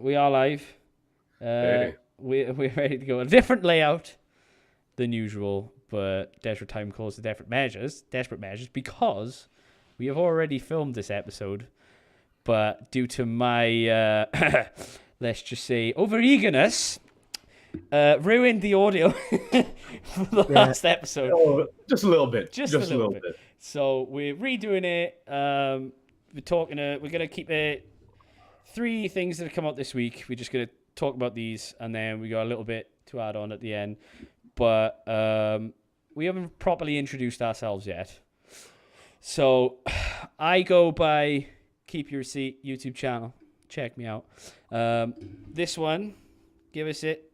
We are live. Hey. We're ready to go. A different layout than usual, but desperate time calls to desperate measures. Desperate measures because we have already filmed this episode, but due to my let's just say over eagerness, ruined the audio for the last episode. Oh, just a little bit. Just a little bit. So we're redoing it. We're gonna keep it. 3 things that have come out this week. We're just going to talk about these, and then we got a little bit to add on at the end. But we haven't properly introduced ourselves yet. So I go by Keep Your Receipt YouTube channel. Check me out. This one, give us it.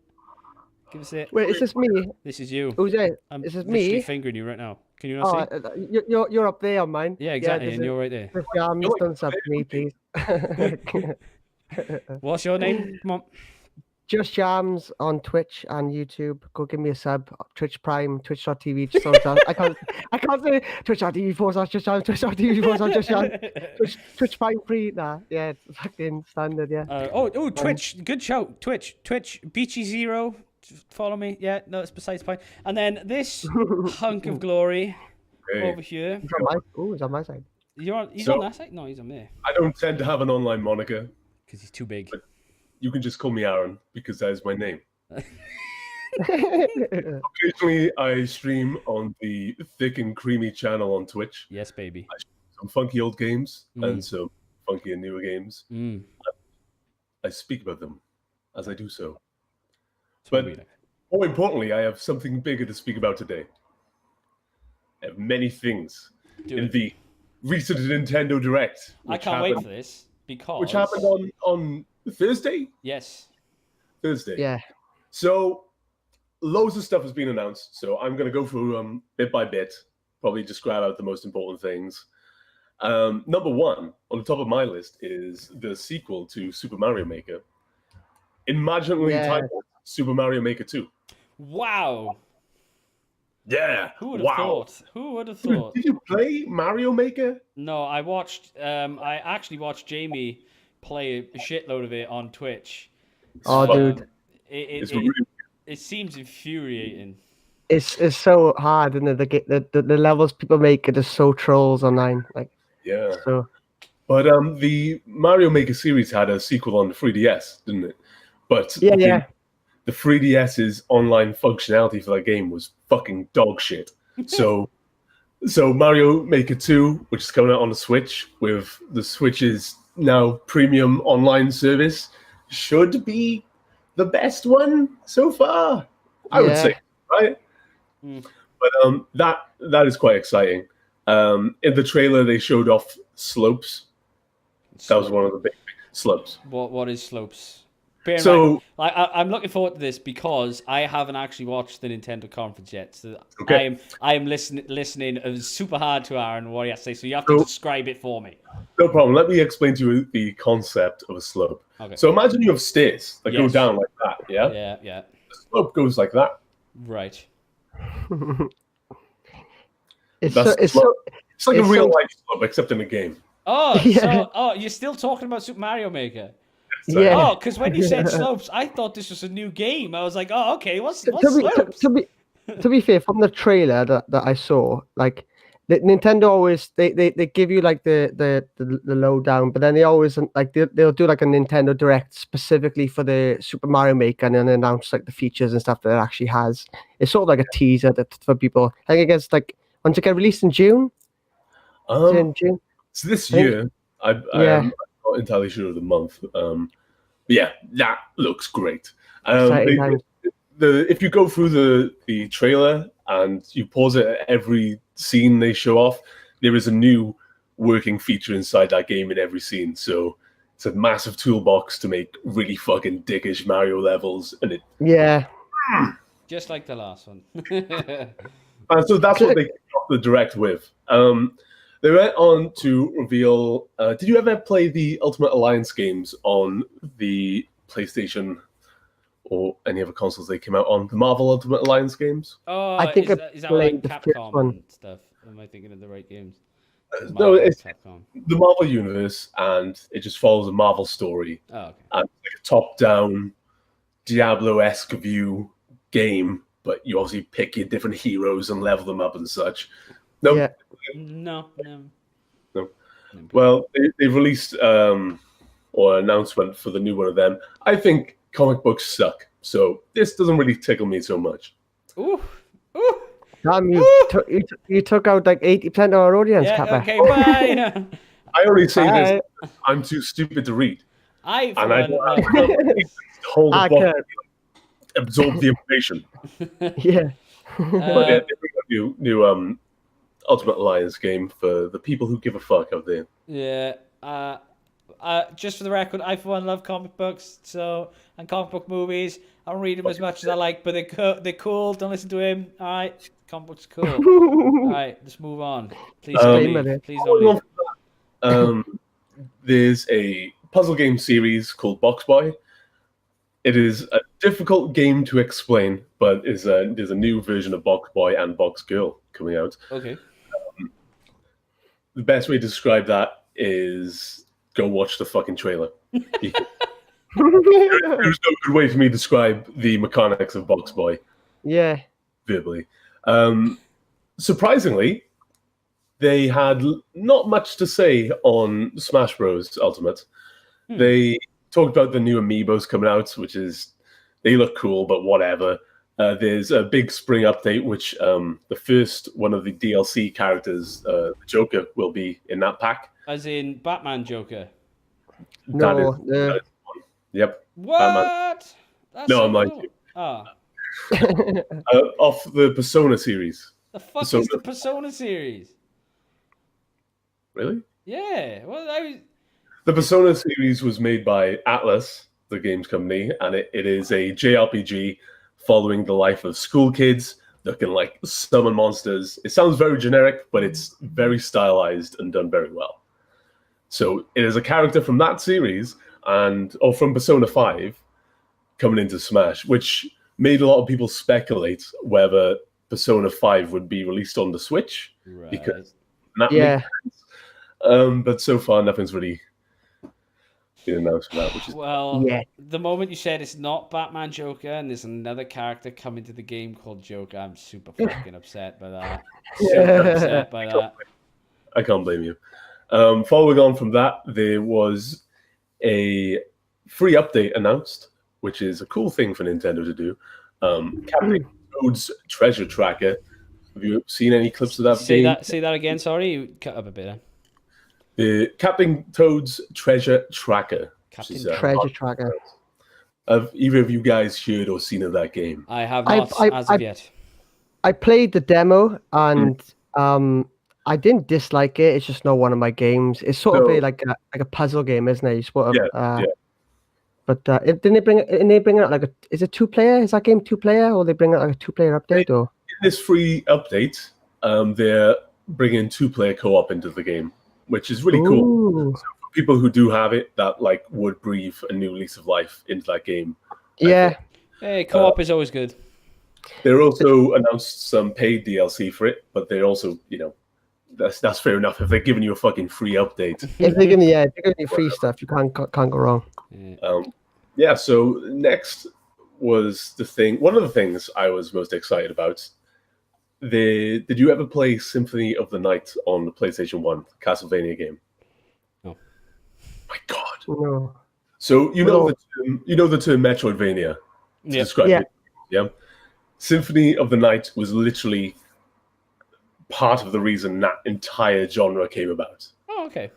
Wait, is this me? This is you. Who's it? I'm Is this literally me? fingering you right now. Can you not see? You're up there on mine. Yeah, exactly, and you're right there. Don't sub me, please. What's your name? Come on. Just Jams on Twitch and YouTube. Go give me a sub. Twitch Prime, twitch.tv. I can't say twitch.tv/just Twitch. Twitch Prime free. Nah, yeah, it's fucking standard. Yeah. Twitch. Good show. Twitch. Beachy Zero. Follow me. Yeah, no, it's besides the point. And then this hunk of glory over here. He's on my side. He's on that side? No, he's on there. I don't tend to have an online moniker. Because he's too big. But you can just call me Aaron because that is my name. Occasionally, I stream on the Thicc and Creamy channel on Twitch. Yes, baby. I stream some funky old games and some funky and newer games. I speak about them as I do so. But more importantly, I have something bigger to speak about today. I have many things in the recent Nintendo Direct. I can't wait for this because... Which happened on Thursday? Yes. Thursday. Yeah. So, loads of stuff has been announced. So, I'm going to go through bit by bit, probably just grab out the most important things. Number 1 on the top of my list is the sequel to Super Mario Maker. Imaginally titled Super Mario Maker 2. Wow. Yeah. Who would have thought? Who would have thought? Did you play Mario Maker? No, I actually watched Jamie play a shitload of it on Twitch. Oh, dude. It seems infuriating. It's so hard, and the levels people make are just so trolls online. Like, yeah. So, but the Mario Maker series had a sequel on the 3DS, didn't it? But the 3DS's online functionality for that game was fucking dog shit. So Mario Maker 2, which is coming out on the Switch with the Switch's now premium online service, should be the best one so far. I would say, right? But that is quite exciting. In the trailer, they showed off Slopes. That was one of the big Slopes. What is Slopes? So I'm looking forward to this because I haven't actually watched the Nintendo conference yet. So I am listening super hard to Aaron what he has to say. So you have to describe it for me. No problem. Let me explain to you the concept of a slope. Okay. So imagine you have stairs that go down like that. Yeah. Yeah. The slope goes like that. Right. It's like a real life slope except in a game. Oh, so you're still talking about Super Mario Maker? Yeah. Oh, because when you said slopes, I thought this was a new game. I was like, oh, okay, what's slopes? To be fair, from the trailer that I saw, like Nintendo always they give you like the lowdown, but then they always like they'll do like a Nintendo Direct specifically for the Super Mario Maker and then announce like the features and stuff that it actually has. It's sort of like a teaser for people. I think it's like once it get released in June. In June. So this year, I'm not entirely sure of the month. Yeah, that looks great. If you go through the trailer and you pause it at every scene they show off, there is a new working feature inside that game in every scene. So it's a massive toolbox to make really fucking dickish Mario levels, and just like the last one. And so that's what they kicked off the Direct with. They went on to reveal... did you ever play the Ultimate Alliance games on the PlayStation or any other consoles they came out on? The Marvel Ultimate Alliance games? Oh, I think is that like Capcom and stuff? Am I thinking of the right games? No, it's Capcom. the Marvel universe, and it just follows a Marvel story. Oh, okay. And it's like a top-down Diablo-esque view game, but you obviously pick your different heroes and level them up and such. No, Yeah. No. Well, they released or an announcement for the new one of them. I think comic books suck, so this doesn't really tickle me so much. Ooh. Damn, you took out like 80% of our audience, Yeah, Kappa. okay, bye. I only say Bye. this. I'm too stupid to read, I and I don't have to hold the I book, can't. absorb the information. Yeah. But yeah, they bring a new Ultimate Alliance game for the people who give a fuck out there. Yeah. Just for the record, I for one love comic books, and comic book movies. I don't read them as much as I like, but they're cool. Don't listen to him. All right, comic books are cool. All right, let's move on. Please don't leave. Please don't leave. There's a puzzle game series called Box Boy. It is a difficult game to explain, but there's a new version of Box Boy and Box Girl coming out. Okay. The best way to describe that is go watch the fucking trailer. There's no good way for me to describe the mechanics of Box Boy Yeah. verbally. Surprisingly, they had not much to say on Smash Bros. Ultimate. They talked about the new amiibos coming out, which is they look cool, but whatever. There's a big spring update, which the first one of the DLC characters, the Joker, will be in that pack. As in Batman Joker. No. That is one. Yep. What? Batman. That's No, so I'm lying cool. to you. Oh. Off the Persona series. The fuck Persona. is the Persona series? Really? Yeah. Well, The Persona series was made by Atlas, the games company, and it is a JRPG following the life of school kids that can like summon monsters. It sounds very generic, but it's very stylized and done very well. So it is a character from that series or from Persona 5 coming into Smash, which made a lot of people speculate whether Persona 5 would be released on the Switch. right. Because that Yeah. makes sense. But so far nothing's really been announced for that, which is Well, Yeah. the moment you said it's not Batman Joker and there's another character coming to the game called Joker, I'm super fucking upset by that. Super upset by that. I can't blame you. Following on from that, there was a free update announced, which is a cool thing for Nintendo to do. Captain Toad's Treasure Tracker. Have you seen any clips of that game? Say that again. Sorry, you cut up a bit. The Captain Toad's Treasure Tracker. Captain Treasure Tracker. Have either of you guys heard or seen of that game? I have not as of yet. I played the demo and I didn't dislike it. It's just not one of my games. It's sort of like a puzzle game, isn't it? You sort of, Yeah. But didn't they bring out like is it 2-player? Is that game 2-player, or they bring out like a 2-player update? Or in this free update, they're bringing 2-player co-op into the game, which is really cool. So for people who do have it, that like would breathe a new lease of life into that game. Yeah. Hey, co-op is always good. They're also announced some paid DLC for it, but they also, that's fair enough. If they're giving you a fucking free update, if they're giving you free stuff, you can't go wrong. So next was one of the things I was most excited about. Did you ever play Symphony of the Night on the PlayStation 1 Castlevania game? No. My God. No. So the term Metroidvania to describe it. Yeah. Symphony of the Night was literally part of the reason that entire genre came about. Oh, okay.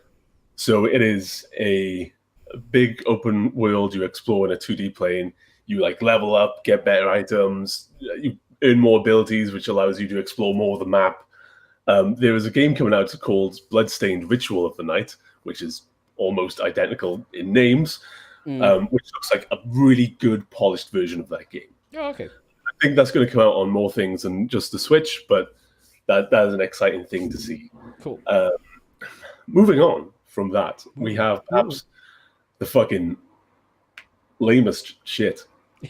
So it is a big open world you explore in a 2D plane. You like level up, get better items, you earn more abilities, which allows you to explore more of the map. There is a game coming out called Bloodstained Ritual of the Night, which is almost identical in names, which looks like a really good polished version of that game. Oh, okay. I think that's going to come out on more things than just the Switch, but that is an exciting thing to see. Cool. Moving on from that, we have perhaps the fucking lamest shit.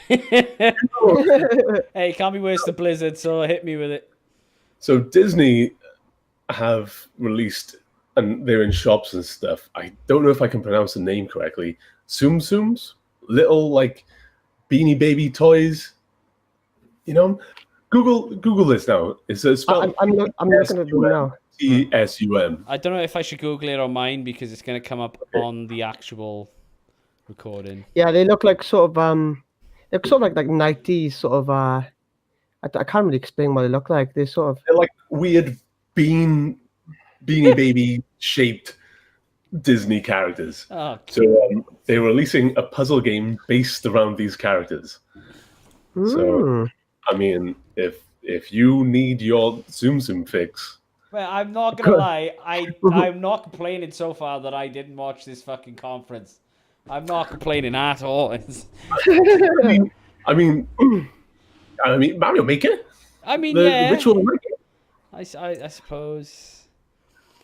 Hey, can't be worse than Blizzard, so hit me with it. So Disney have released and they're in shops and stuff. I don't know if I can pronounce the name correctly. Tsum Tsums, little like Beanie Baby toys. You know, Google this now. It's spelled. I'm looking at them now. TSUM. I don't know if I should Google it on mine because it's going to come up on the actual recording. Yeah, they look like sort of like 90s sort of I can't really explain what they look like. They're like weird Beanie Baby shaped Disney characters. Oh, so they're releasing a puzzle game based around these characters. So I mean, if you need your Tsum Tsum fix. Well, I'm not gonna lie. I'm not complaining so far that I didn't watch this fucking conference. I'm not complaining at all. I mean, Mario Maker. I mean, the Ritual Maker. I suppose.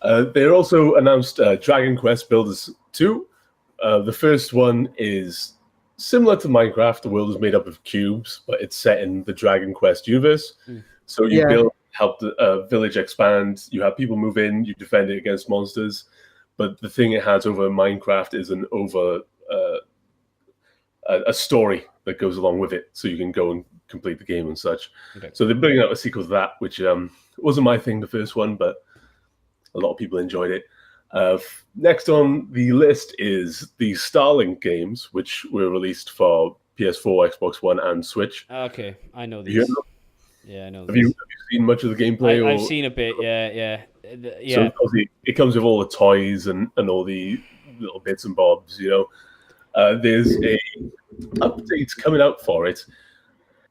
They also announced Dragon Quest Builders 2. The first one is similar to Minecraft. The world is made up of cubes, but it's set in the Dragon Quest universe. So you help the village expand. You have people move in. You defend it against monsters. But the thing it has over Minecraft is a story that goes along with it, so you can go and complete the game and such. Okay. So they're bringing out a sequel to that, which wasn't my thing, the first one, but a lot of people enjoyed it. Next on the list is the Starlink games, which were released for PS4, Xbox One, and Switch. Okay, I know these. Yeah, I know. Have you seen much of the gameplay? I've seen a bit. Yeah. So it comes with all the toys and all the little bits and bobs. There's a update coming out for it,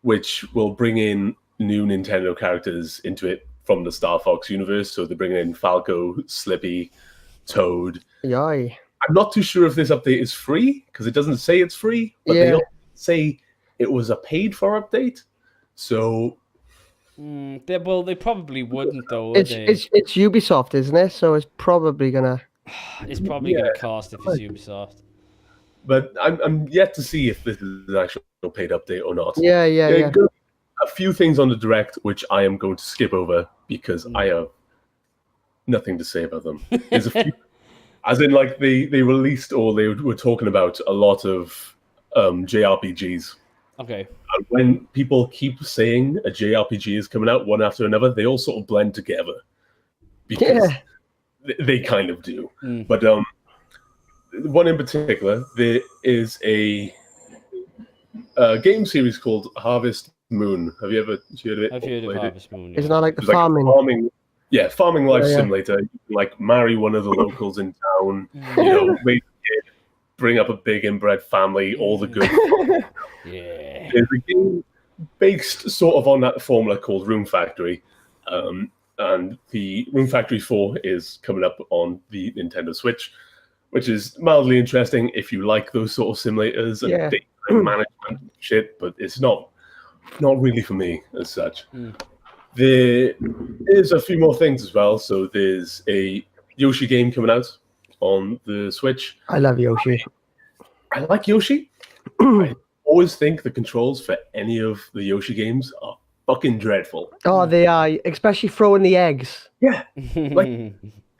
which will bring in new Nintendo characters into it from the Star Fox universe. So they're bringing in Falco, Slippy, Toad. Yay. I'm not too sure if this update is free because it doesn't say it's free, but they also say it was a paid-for update. So, they probably wouldn't though. It's Ubisoft, isn't it? So it's probably gonna. It's probably gonna cost if it's Ubisoft. But I'm yet to see if this is an actual paid update or not. Yeah. A few things on the Direct which I am going to skip over because I have nothing to say about them. There's a few, as in like they released or they were talking about a lot of JRPGs. Okay. And when people keep saying a JRPG is coming out one after another, they all sort of blend together because they kind of do. But one in particular, there is a game series called Harvest Moon. Have you ever heard of it? I've heard of Harvest Moon. Isn't that like the farming? Farming life yeah. simulator. You can like marry one of the locals in town. Raise a kid, bring up a big inbred family, all the good. Yeah. There's a game based sort of on that formula called Room Factory, and the Room Factory 4 is coming up on the Nintendo Switch, which is mildly interesting if you like those sort of simulators and data management shit, but it's not really for me as such. There is a few more things as well. So there's a Yoshi game coming out on the Switch. I love Yoshi. I like Yoshi. I always think the controls for any of the Yoshi games are fucking dreadful. Oh, they are, especially throwing the eggs. Yeah. Like,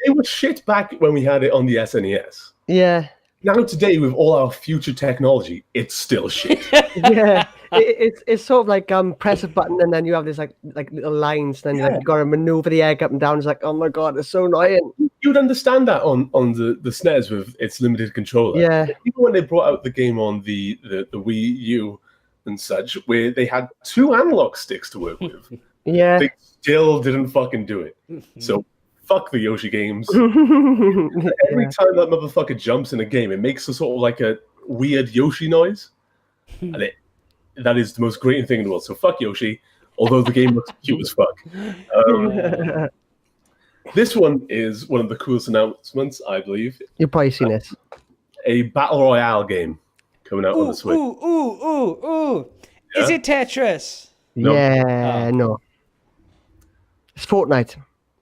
they were shit back when we had it on the SNES. Yeah. Now today, with all our future technology, it's still shit. Yeah. It's sort of like press a button and then you have this like little lines, then you got to maneuver the egg up and down. It's like, oh my god, it's so annoying. You'd understand that on the SNES with its limited controller. Yeah. Even when they brought out the game on the Wii U and such, where they had 2 analog sticks to work with, they still didn't fucking do it. So fuck the Yoshi games. Every time that motherfucker jumps in a game, it makes a sort of like a weird Yoshi noise, and that is the most grating thing in the world. So fuck Yoshi, although the game looks cute as fuck. This one is one of the coolest announcements, I believe. You've probably seen it. A battle royale game coming out on the Switch. Ooh. Yeah? Is it Tetris? No. Yeah, no. It's Fortnite.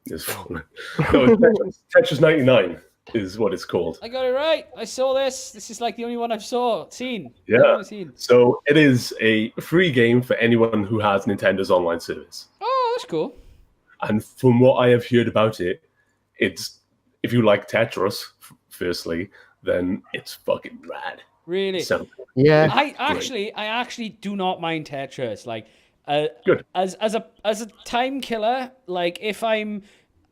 It's Fortnite. No, it's Tetris 99 is what it's called. I got it right. I saw this. This is like the only one I've seen. Yeah. So it is a free game for anyone who has Nintendo's online service. Oh, that's cool. And from what I have heard about it, it's if you like Tetris, firstly, then it's fucking rad. Really? So, Yeah. I actually do not mind Tetris. Like, Good. as a time killer. Like, if I'm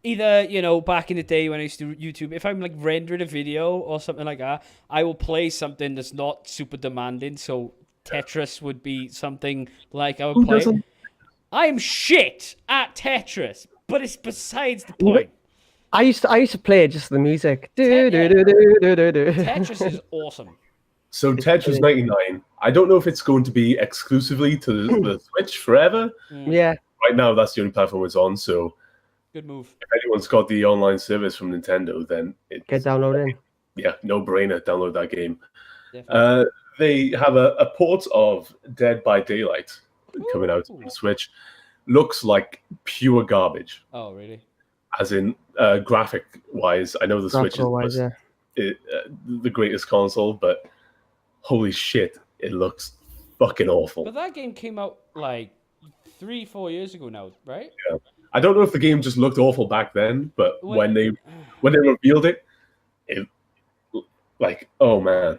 either, you know, back in the day when I used to do YouTube, if I'm like rendering a video or something like that, I will play something that's not super demanding. So Tetris would be something like I would play. doesn't? I am shit at Tetris, but it's besides the point. I used to play it just for the music. Tetris is awesome. So Tetris 99, I don't know if it's going to be exclusively to the Switch forever. Yeah. Right now, that's the only platform it's on. So Good move. if anyone's got the online service from Nintendo, then Get downloaded. Yeah, no brainer. Download that game. Definitely. They have a port of Dead by Daylight coming out on the Switch. Looks like pure garbage. Oh, really? As in graphic wise, I know the Switch is the greatest console, but holy shit, it looks fucking awful. But that game came out like 3-4 years ago now, right? Yeah. I don't know if the game just looked awful back then, but when they revealed it, like, oh man,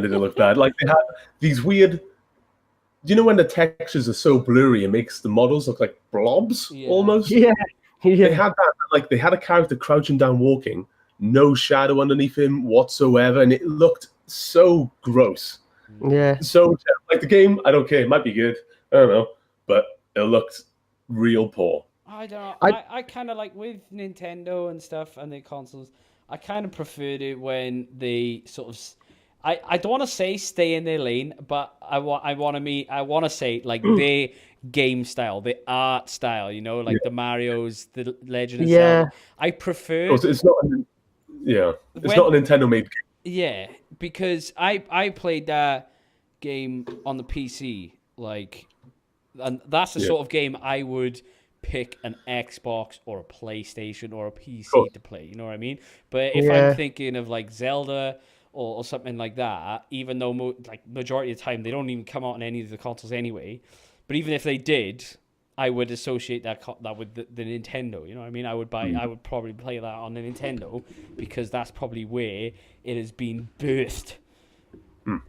did it look bad? Like they had these weird. You know when the textures are so blurry, it makes the models look like blobs almost. Yeah. They had that. Like they had a character crouching down, walking, no shadow underneath him whatsoever, and it looked so gross. Yeah. So like the game, I don't care. It might be good. I don't know, but it looked real poor. I don't know. I kind of like with Nintendo and stuff and their consoles, I kind of preferred it when they sort of. I don't want to say stay in their lane, but I want to say like their game style, the art style, you know, like the Mario's, the Legend of Zelda. I prefer. It's not. It's not a Nintendo made game. Yeah, because I played that game on the PC, like, and that's the sort of game I would pick an Xbox or a PlayStation or a PC to play. You know what I mean? But if I'm thinking of like Zelda or something like that, even though like majority of the time they don't even come out on any of the consoles anyway, but even if they did, I would associate that with the Nintendo. You know what I mean? I would probably play that on the Nintendo because that's probably where it has been birthed.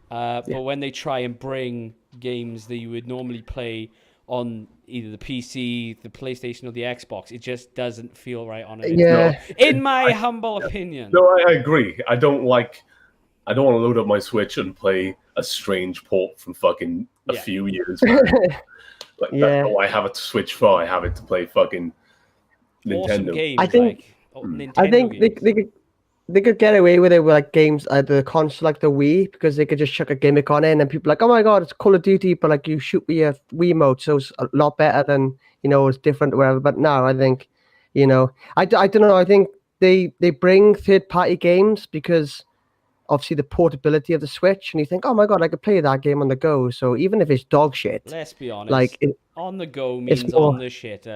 But when they try and bring games that you would normally play on either the PC, the PlayStation, or the Xbox, it just doesn't feel right on it. Yeah. In my humble opinion. No, I agree. I don't want to load up my Switch and play a strange port from fucking a few years back. Like that's all I have it to Switch for. I have it to play fucking Nintendo. Awesome games, I think they could get away with it with like games at the console like the Wii, because they could just chuck a gimmick on it and then people are like, oh my god, it's Call of Duty, but like you shoot with your Wiimote, so it's a lot better than, you know, it's different or whatever. But now I think, you know, I don't know. I think they bring third-party games because obviously the portability of the Switch, and you think, oh my god, I could play that game on the go. So even if it's dog shit, let's be honest, like on the go means on the shit.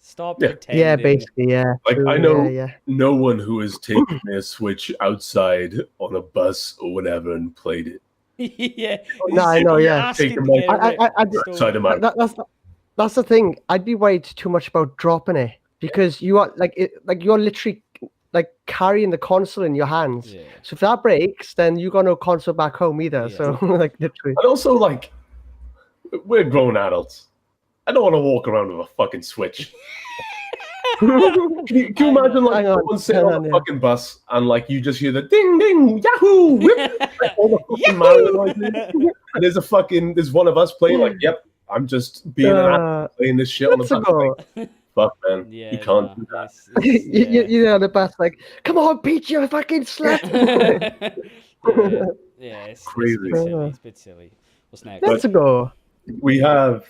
Stop pretending. Yeah, basically, yeah. Like I know no one who has taken their Switch outside on a bus or whatever and played it. Yeah. No, I know. Yeah. That's the thing. I'd be worried too much about dropping it because you are you're literally like carrying the console in your hands. Yeah. So if that breaks, then you got no console back home either. Yeah. So like literally. And also like we're grown adults. I don't want to walk around with a fucking Switch. Can you imagine like someone sitting on a fucking bus and like you just hear the ding ding yahoo whip, like, all the fucking Mario noises. And there's one of us playing like, yep, I'm just being an adult playing this shit on the bus. Like, fuck man, you can't do that. You're on the bus like, come on, Pete, you fucking slut. It's crazy. It's a bit silly. What's next? Let's go. We have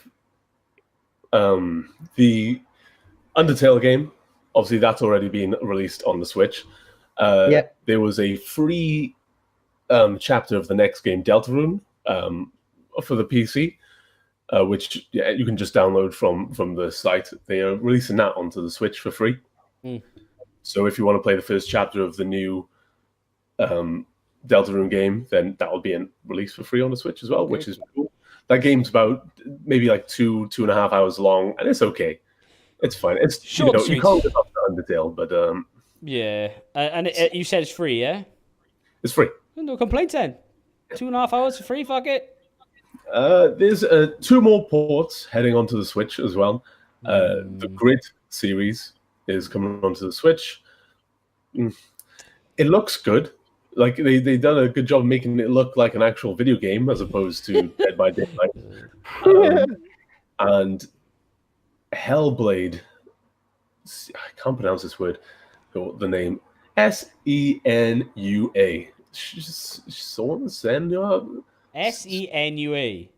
the Undertale game. Obviously, that's already been released on the Switch. There was a free chapter of the next game, Deltarune, for the PC, which you can just download from the site. They are releasing that onto the Switch for free. So if you want to play the first chapter of the new Deltarune game, then that will be released for free on the Switch as well, which is cool. That game's about maybe like 2.5 hours long, and it's okay. It's fine. It's short, you can't get up to Undertale, but Yeah, and you said it's free, yeah? It's free. No complaints then. 2.5 hours for free, fuck it. There's 2 more ports heading onto the Switch as well. The Grid series is coming onto the Switch. It looks good. Like they done a good job making it look like an actual video game as opposed to Dead by Daylight. And Hellblade, I can't pronounce this word, the name, Senua. Senua? Senua.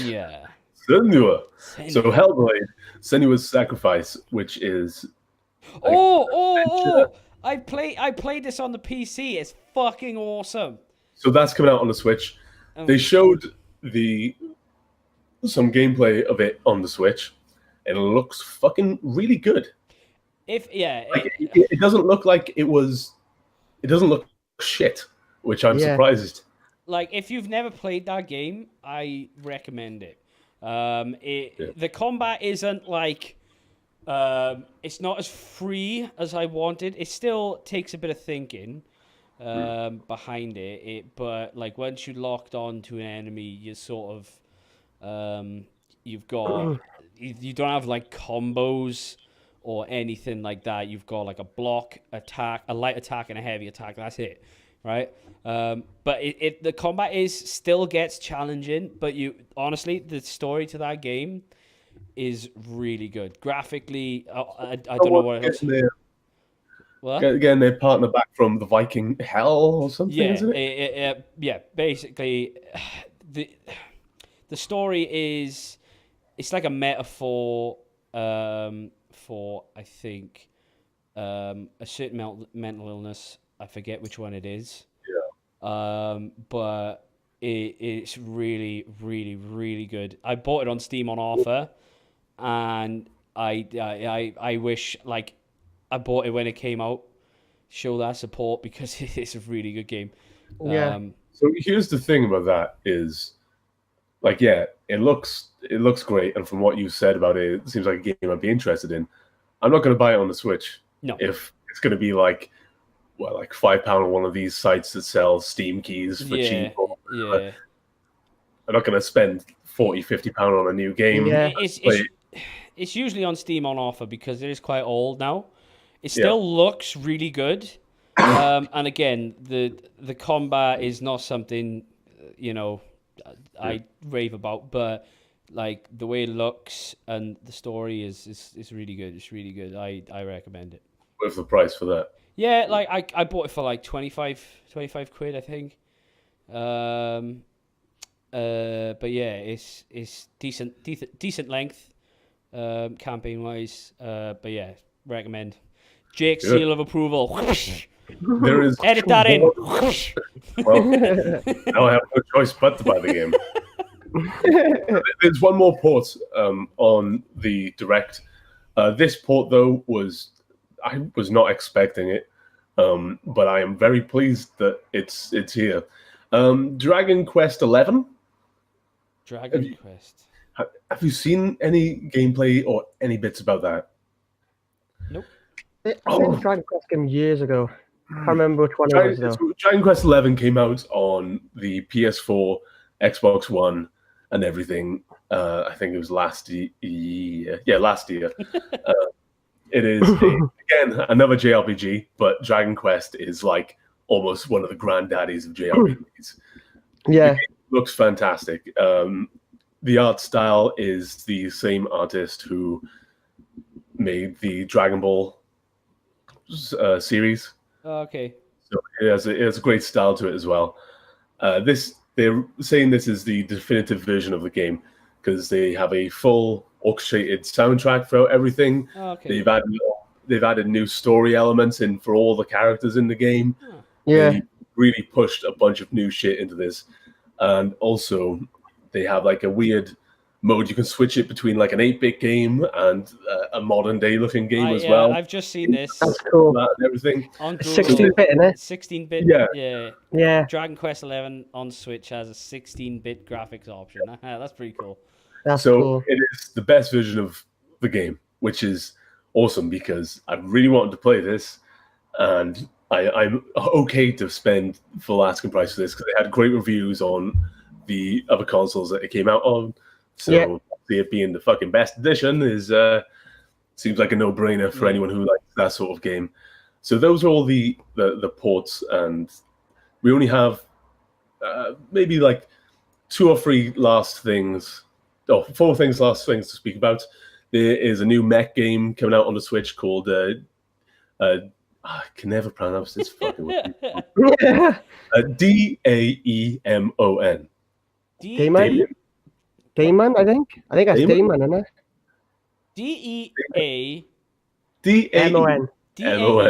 Yeah. Senua. So Hellblade, Senua's Sacrifice, which is... I played this on the PC. It's fucking awesome. So that's coming out on the Switch. They showed some gameplay of it on the Switch, and it looks fucking really good. It doesn't look like it was. It doesn't look shit, which I'm surprised. Like, if you've never played that game, I recommend it. The combat isn't like. It's not as free as I wanted. It still takes a bit of thinking behind it. But like once you locked on to an enemy, you sort of you've got you don't have like combos or anything like that. You've got like a block attack, a light attack, and a heavy attack. That's it, right? But the combat still gets challenging. But honestly, the story to that game is really good. Graphically, I don't know what it is. What? Again, they partner back from the Viking Hell or something, isn't it? Yeah, basically, the story is... It's like a metaphor for, I think, a certain mental illness. I forget which one it is. Yeah. But it's really, really, really good. I bought it on Steam on offer. And I wish, like, I bought it when it came out. Show that support because it's a really good game. Yeah. So here's the thing about that is, like, yeah, it looks great, and from what you said about it, it seems like a game I'd be interested in. I'm not going to buy it on the Switch. No. If it's going to be like £5 on one of these sites that sells Steam keys for cheap. Yeah. I'm not going to spend £40-50 on a new game. Yeah. It's usually on Steam on offer because it is quite old now. It still looks really good. And again, the combat is not something, I rave about, but like the way it looks and the story is really good. It's really good. I recommend it. What's the price for that? Yeah, like I bought it for like 25 quid, I think. But yeah, it's decent length, campaign wise. But yeah, recommend. Jake's seal of approval. There is edit that in. Well, now I have no choice but to buy the game. There's one more port on the Direct. This port though I was not expecting it, but I am very pleased that it's here. Dragon Quest 11. Dragon Quest. Have you seen any gameplay or any bits about that? Nope. I think Dragon Quest game years ago. I can't remember which one it was though. Dragon Quest 11 came out on the PS4, Xbox One, and everything. I think it was last year. Yeah, last year. It is, again, another JRPG, but Dragon Quest is like almost one of the granddaddies of JRPGs. Yeah. The game looks fantastic. The art style is the same artist who made the Dragon Ball series. Oh, okay. So it has a great style to it as well. They're saying this is the definitive version of the game because they have a full orchestrated soundtrack for everything. Oh, okay. They've added new story elements in for all the characters in the game. Huh. Yeah. They really pushed a bunch of new shit into this, and also they have like a weird mode you can switch it between like an 8-bit game and a modern day looking game as well. I've just seen this. That's cool. And everything. On Google. 16-bit, isn't it? 16-bit. Yeah. Dragon Quest 11 on Switch has a 16-bit graphics option. That's pretty cool. That's so cool. it is the best version of the game. which is awesome because I really wanted to play this, and I'm okay to spend full asking price for this because they had great reviews on the other consoles that it came out on. So it being the fucking best edition is seems like a no-brainer for anyone who likes that sort of game. So those are all the ports, and we only have maybe like 2 or 3 last things. 4 things last things to speak about. There is a new mech game coming out on the Switch called I can never pronounce this fucking word. Daemon. Daemon, I think. I think that's Daemon, isn't it? Daemon. Daemon.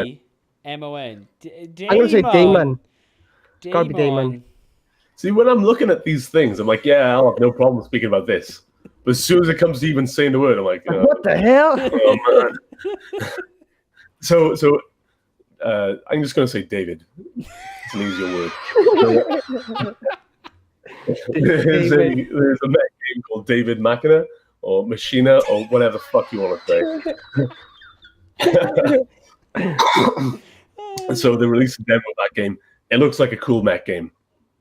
I'm gonna say Daemon. Gotta be Daemon. See, when I'm looking at these things, I'm like, yeah, I'll have no problem speaking about this. But as soon as it comes to even saying the word, I'm like, what the hell? Oh, man. So I'm just going to say David. It's an easier word. There's a mech game called David Machina or Machina or whatever the fuck you want to say. So they released a demo of that game. It looks like a cool mech game.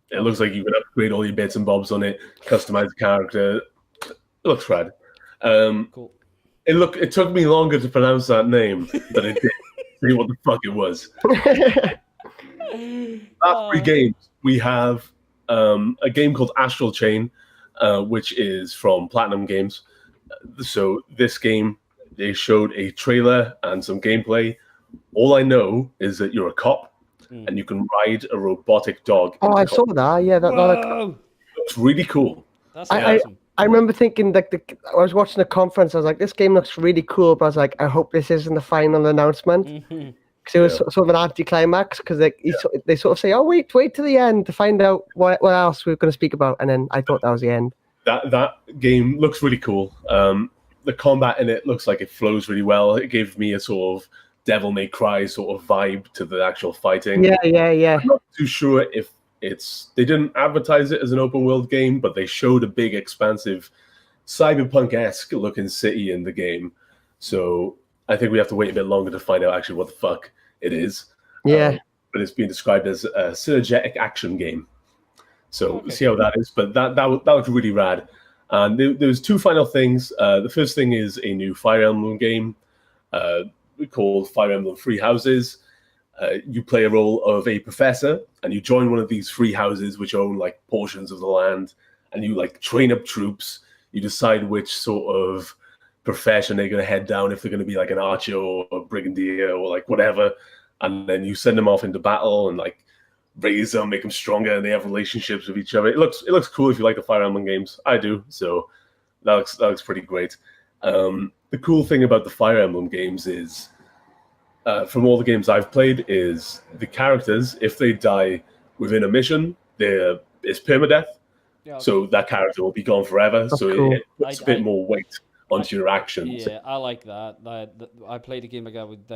It looks like you can upgrade all your bits and bobs on it, customize the character. It looks rad. Cool. It took me longer to pronounce that name than it did to see what the fuck it was. Last 3 games, we have a game called Astral Chain, which is from Platinum Games. So this game, they showed a trailer and some gameplay. All I know is that you're a cop and you can ride a robotic dog. Oh, I saw that. Yeah, that looks really cool. That's awesome. I remember thinking like I was watching a conference. I was like, this game looks really cool, but I was like, I hope this isn't the final announcement because it was sort of an anticlimax because they sort of say, oh wait to the end to find out what else we're going to speak about, and then I thought that was the end. That game looks really cool. The combat in it looks like it flows really well. It gave me a sort of Devil May Cry sort of vibe to the actual fighting. Yeah. I'm not too sure if they didn't advertise it as an open world game, but they showed a big, expansive, cyberpunk-esque looking city in the game. So I think we have to wait a bit longer to find out actually what the fuck it is. Yeah. But it's being described as a synergetic action game. So see how that is. But that looks really rad. And there's 2 final things. The first thing is a new Fire Emblem game called Fire Emblem Three Houses. You play a role of a professor, and you join one of these 3 houses which own like portions of the land, and you like train up troops. You decide which sort of profession they're going to head down, if they're going to be like an archer or a brigadier or like whatever, and then you send them off into battle and like raise them, make them stronger, and they have relationships with each other. It looks cool if you like the Fire Emblem games. I do, so that looks pretty great. The cool thing about the Fire Emblem games is, from all the games I've played, is the characters, if they die within a mission, it's permadeath. Yeah, okay. So that character will be gone forever. That's so cool. it puts a bit more weight onto your actions. Yeah, I like that. I played a game like that with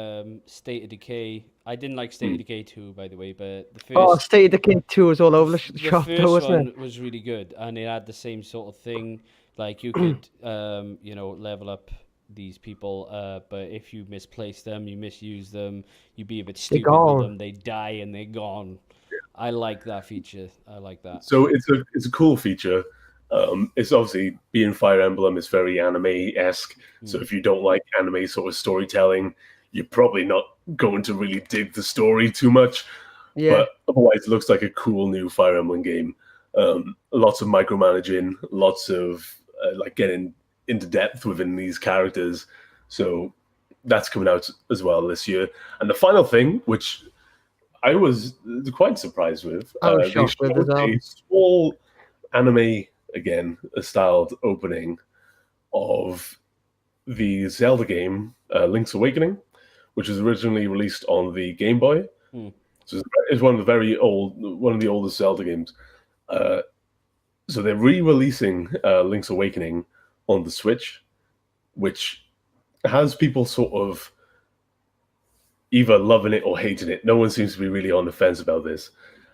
State of Decay. I didn't like State of Decay 2, by the way, but the first... State of Decay 2 was all over the shop, though, wasn't it? The first one was really good, and it had the same sort of thing. Like, you could, level up these people, but if you misplace them, you misuse them, you be a bit stupid with them, they die and they're gone. Yeah. I like that feature. I like that. So it's a cool feature. It's obviously, being Fire Emblem is very anime-esque. So if you don't like anime sort of storytelling, you're probably not going to really dig the story too much. Yeah. But otherwise, it looks like a cool new Fire Emblem game. Lots of micromanaging, lots of like getting into depth within these characters. So that's coming out as well this year. And the final thing, which I was quite surprised with, they showed a small anime, again, a styled opening of the Zelda game, Link's Awakening, which was originally released on the Game Boy. So it's one of the oldest Zelda games. So they're re-releasing Link's Awakening on the Switch, which has people sort of either loving it or hating it. No one seems to be really on the fence about this.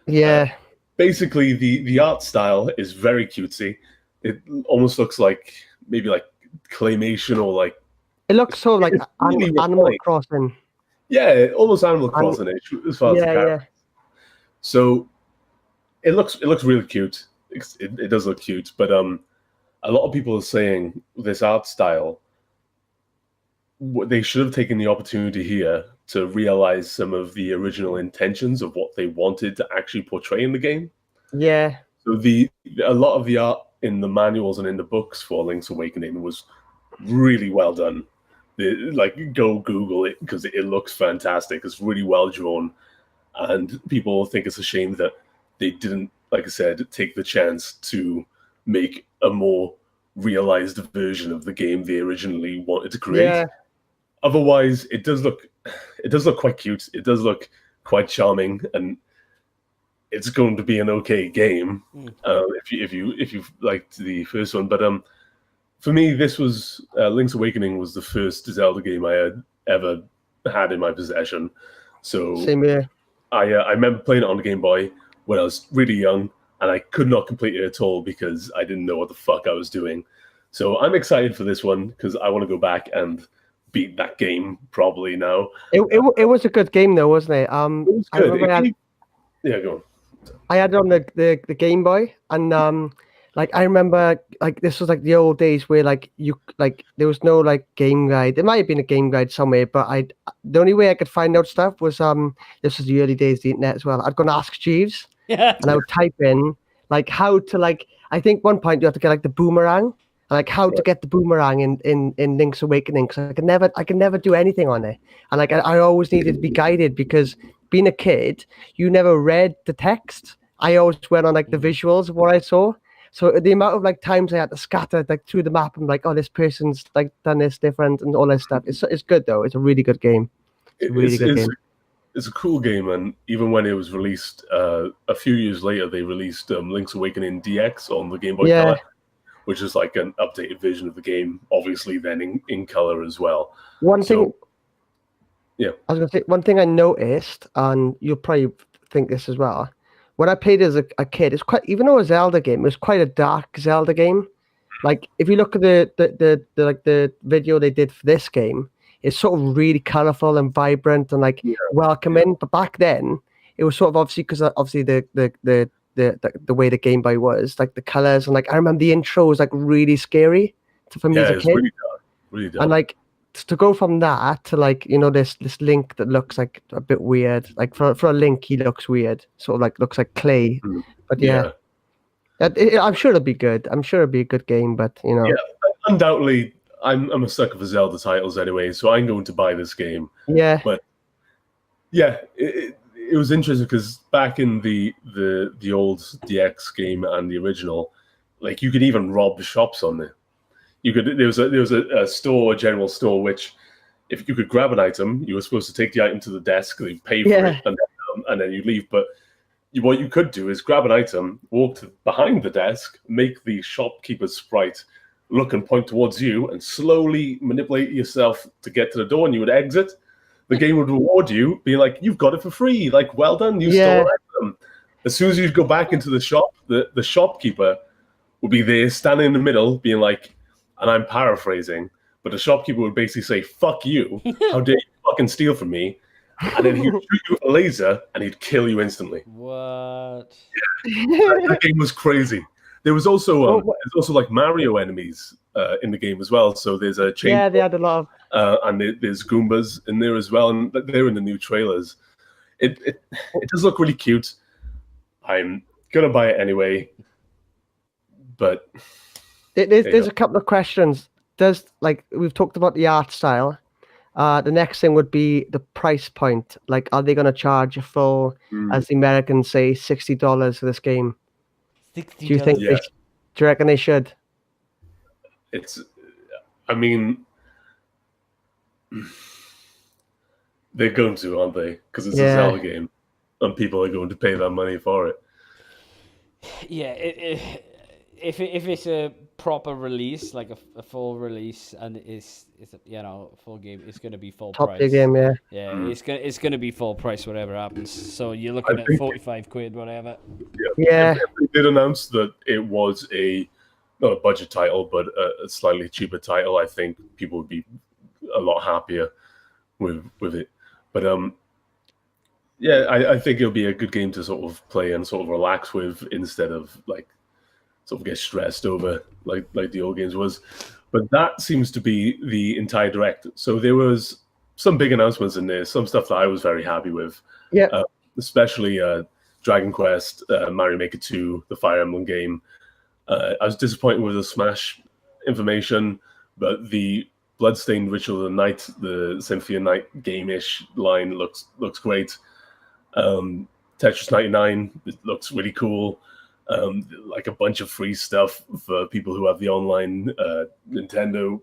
Yeah. Basically, the art style is very cutesy. It almost looks like maybe like claymation or like It looks sort of like It's really Animal refined. Crossing. Yeah, almost Animal Crossing-ish as far as the Yeah, character. yeah. So it looks really cute. It does look cute, but a lot of people are saying this art style, they should have taken the opportunity here to realize some of the original intentions of what they wanted to actually portray in the game. Yeah. So a lot of the art in the manuals and in the books for Link's Awakening was really well done. Like, go Google it because it looks fantastic. It's really well drawn, and people think it's a shame that they didn't, like I said, take the chance to make a more realized version of the game they originally wanted to create. Yeah. Otherwise, it does look quite cute. It does look quite charming, and it's going to be an okay game if you've liked the first one. But for me, this was Link's Awakening was the first Zelda game I had ever had in my possession. So Same here. I remember playing it on the Game Boy when I was really young, and I could not complete it at all because I didn't know what the fuck I was doing. So I'm excited for this one because I want to go back and beat that game probably now. It was a good game though, wasn't it? It was good. Yeah, go on. I had it on the Game Boy, and like I remember, like this was like the old days where like there was no like game guide. There might have been a game guide somewhere, but the only way I could find out stuff was this was the early days of the internet as well. I'd go and Ask Jeeves, and I would type in like how to I think one point you have to get like the boomerang, and like how to get the boomerang in Link's Awakening, because I could never do anything on it, and like I always needed to be guided because being a kid, you never read the text. I always went on like the visuals of what I saw. So the amount of like times I had to scatter like through the map and like, oh, this person's like done this different and all this stuff. It's good though. It's a really good game. It's a really good game. It's a cool game, and even when it was released a few years later, they released Link's Awakening DX on the Game Boy Color, which is like an updated version of the game, obviously then in color as well. One thing I noticed, and you'll probably think this as well. When I played as a kid, it's quite, even though it was a Zelda game, it was quite a dark Zelda game. Like if you look at the video they did for this game, it's sort of really colorful and vibrant and welcoming. But back then, it was sort of obviously because the way the Game Boy was, like the colors, and like I remember the intro was like really scary for me as a kid. Really dark. And like to go from that to this Link that looks like a bit weird. Like for a Link, he looks weird, sort of like looks like clay. But I'm sure it'll be good. I'm sure it'll be a good game. But undoubtedly, I'm a sucker for Zelda titles anyway, so I'm going to buy this game. Yeah, but it was interesting because back in the old DX game and the original, like you could even rob shops on it. There was a store, a general store, which if you could grab an item, you were supposed to take the item to the desk, they pay for it, and then you leave. But what you could do is grab an item, walk behind the desk, make the shopkeeper's sprite look and point towards you, and slowly manipulate yourself to get to the door, and you would exit. The game would reward you, being like, "You've got it for free. Like, well done, you stole an item." As soon as you go back into the shop, the shopkeeper would be there, standing in the middle, being like, and I'm paraphrasing, but the shopkeeper would basically say, "Fuck you! How dare you fucking steal from me?" And then he'd shoot you with a laser, and he'd kill you instantly. What? That game was crazy. There was also like Mario enemies in the game as well. So there's a chain. Yeah, they had a lot of. And there's Goombas in there as well, and they're in the new trailers. It does look really cute. I'm gonna buy it anyway, but there's a couple of questions. We've talked about the art style. The next thing would be the price point. Like, are they going to charge a full, as the Americans say, $60 for this game? $60. Do you think? Do you reckon they should? I mean, they're going to, aren't they? Because it's a Zelda game, and people are going to pay that money for it. Yeah, if it's a proper release, like a full release, and it's a full game, it's going to be full price. Top game, yeah. Yeah, it's going to be full price whatever happens. So you're looking at 45 quid, whatever. Yeah. If they did announce that it was not a budget title, but a slightly cheaper title, I think people would be a lot happier with it. But yeah, I think it'll be a good game to sort of play and sort of relax with instead of like sort of get stressed over like the old games was. But that seems to be the entire direct. So there was some big announcements in there, some stuff that I was very happy with. Yeah. Especially Dragon Quest, Mario Maker 2, the Fire Emblem game. I was disappointed with the Smash information, but the Bloodstained Ritual of the Night, the Symphony of Night game-ish line looks great. Tetris 99, it looks really cool. Like a bunch of free stuff for people who have the online Nintendo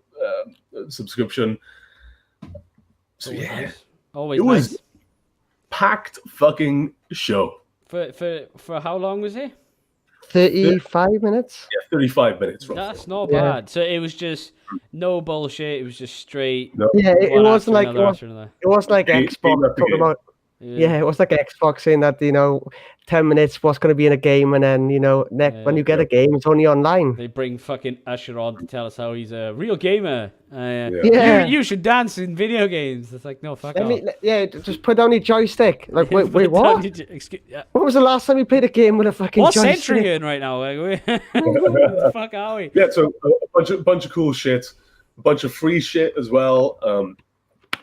subscription. So yeah, always it nice. was packed fucking show. For how long was it? 35 minutes. Yeah, 35 minutes. Roughly. That's not bad. So it was just no bullshit. It was just straight. No. Yeah, it wasn't like another. it was like Game Xbox talking about. Yeah, it was like Xbox saying that 10 minutes what's going to be in a game, and then when you get a game, it's only online. They bring fucking Usher on to tell us how he's a real gamer. Yeah. You should dance in video games. It's like, no, fuck off. Just put down your joystick. Like, wait, what? When was the last time you played a game with a fucking what joystick? century are you in right now? Like, where the fuck are we? Yeah, so a bunch of cool shit, a bunch of free shit as well.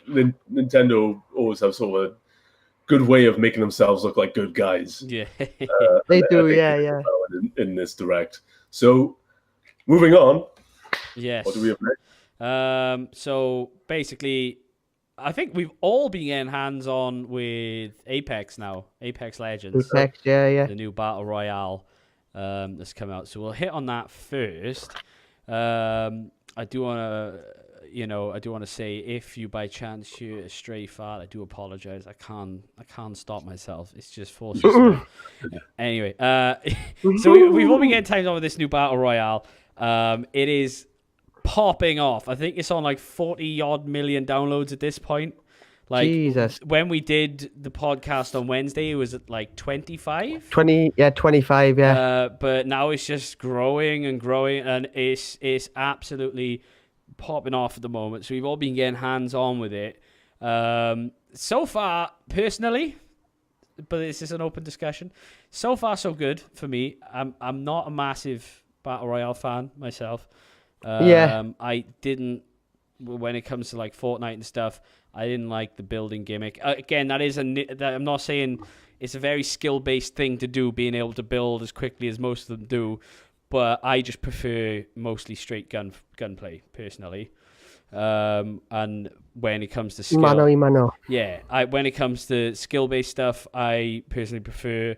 Nintendo always have sort of a good way of making themselves look like good guys. Yeah, they do. Yeah. In this direct. So, moving on. Yes. What do we have next? So basically, I think we've all been getting hands-on with Apex now. Apex Legends. Apex, yeah. The new Battle Royale that's come out. So we'll hit on that first. I do want to say, if you by chance hear a stray fart, I do apologize. I can't stop myself. It's just forced. Anyway, so we've all been getting times on with this new Battle Royale. It is popping off. I think it's on like 40-odd million downloads at this point. Like, Jesus. When we did the podcast on Wednesday, it was at like 25? 25, yeah. But now it's just growing and growing, and it's absolutely popping off at the moment. So we've all been getting hands-on with it. So far, personally, but this is an open discussion, so far so good for me. I'm not a massive Battle Royale fan myself. I didn't, when it comes to like Fortnite and stuff, I didn't like the building gimmick. Again, that is I'm not saying it's a very skill-based thing to do, being able to build as quickly as most of them do, but I just prefer mostly straight gunplay personally. And when it comes to skill, mano. Yeah, when it comes to skill-based stuff, I personally prefer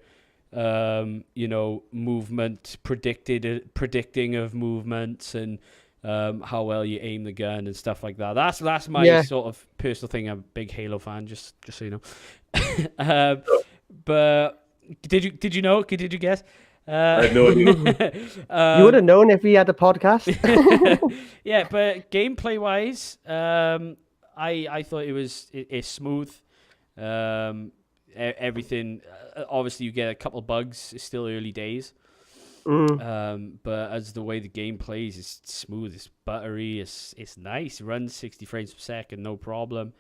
movement, predicting of movements, and how well you aim the gun and stuff like that. That's my sort of personal thing. I'm a big Halo fan, just so you know. But did you know? Did you guess? I had no idea. You would have known if we had a podcast. Yeah, but gameplay wise, I thought it's smooth. Everything. Obviously, you get a couple bugs. It's still early days. But as the way the game plays, it's smooth. It's buttery. It's nice. It runs 60 frames per second, no problem.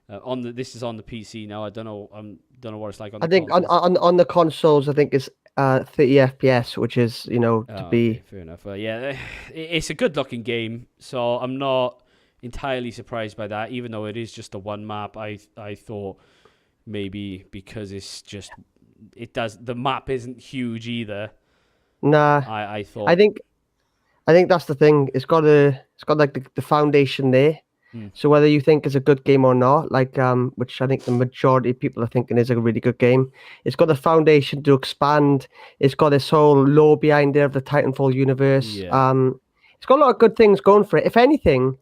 This is on the PC now. I don't know what it's like on. I think on the consoles, I think it's 30 FPS, which is to be okay, fair enough. Yeah, it's a good looking game, so I'm not entirely surprised by that. Even though it is just a one map, I thought maybe because the map isn't huge either. Nah, I thought. I think that's the thing. It's got like the foundation there. So whether you think it's a good game or not, like which I think the majority of people are thinking is a really good game, it's got the foundation to expand. It's got this whole lore behind it of the Titanfall universe. Yeah. It's got a lot of good things going for it. If anything,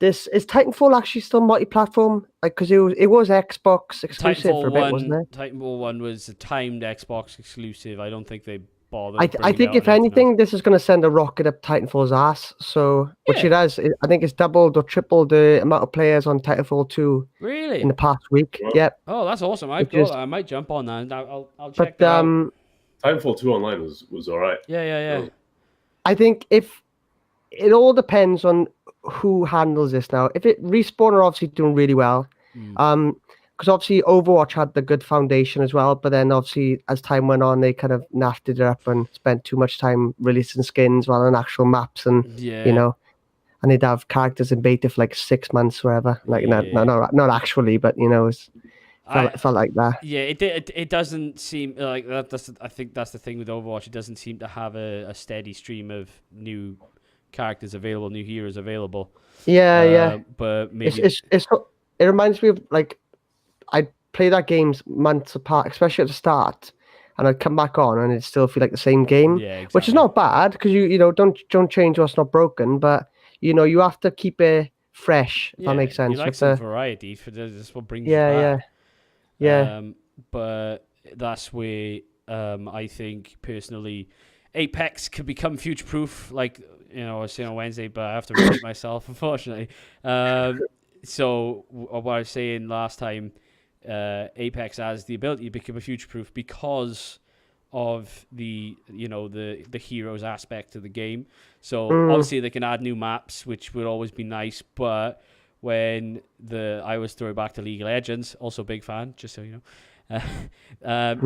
this is Titanfall actually still multi-platform, like because it was Xbox exclusive for a bit, wasn't it? Titanfall 1 was a timed Xbox exclusive. I don't think they bothered. I think if anything, this is going to send a rocket up Titanfall's ass. So, which it has. I think it's doubled or tripled the amount of players on Titanfall 2. Really? In the past week. Yep. Oh, that's awesome. I might jump on that. I'll check that out. Titanfall 2 online was all right. Yeah. I think if it all depends on who handles this now. If Respawn are obviously doing really well, because obviously Overwatch had the good foundation as well, but then obviously as time went on, they kind of naffed it up and spent too much time releasing skins rather than actual maps, and and they'd have characters in beta for like 6 months, wherever. Like not actually, but it felt like that. Yeah, it doesn't seem like that. I think that's the thing with Overwatch. It doesn't seem to have a steady stream of new characters available, new heroes available. Yeah. But maybe it reminds me of like I'd play that games months apart, especially at the start, and I'd come back on and it'd still feel like the same game. Yeah, exactly. Which is not bad because you don't change what's not broken, but you have to keep it fresh. If that makes sense. You like some variety for this. What brings you back. Yeah. But that's where I think personally, Apex could become future proof. Like I was saying on Wednesday, but I have to repeat myself, unfortunately. So what I was saying last time, Apex has the ability to become a future proof because of the heroes aspect of the game. So obviously they can add new maps, which would always be nice. But when I was throwing back to League of Legends, also big fan, just so you know.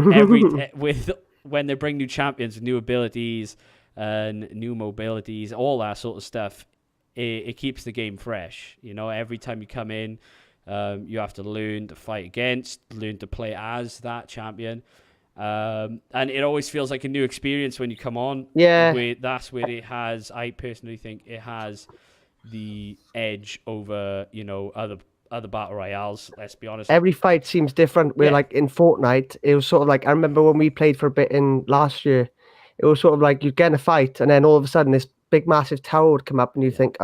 When they bring new champions, new abilities, and new mobilities, all that sort of stuff, it keeps the game fresh. Every time you come in, you have to learn to fight against, learn to play as that champion. And it always feels like a new experience when you come on. Yeah. That's where it has, I personally think it has the edge over, other battle royales, let's be honest. Every fight seems different. Where like in Fortnite, it was sort of like, I remember when we played for a bit in last year, it was sort of like you'd get in a fight and then all of a sudden this big massive tower would come up and you think,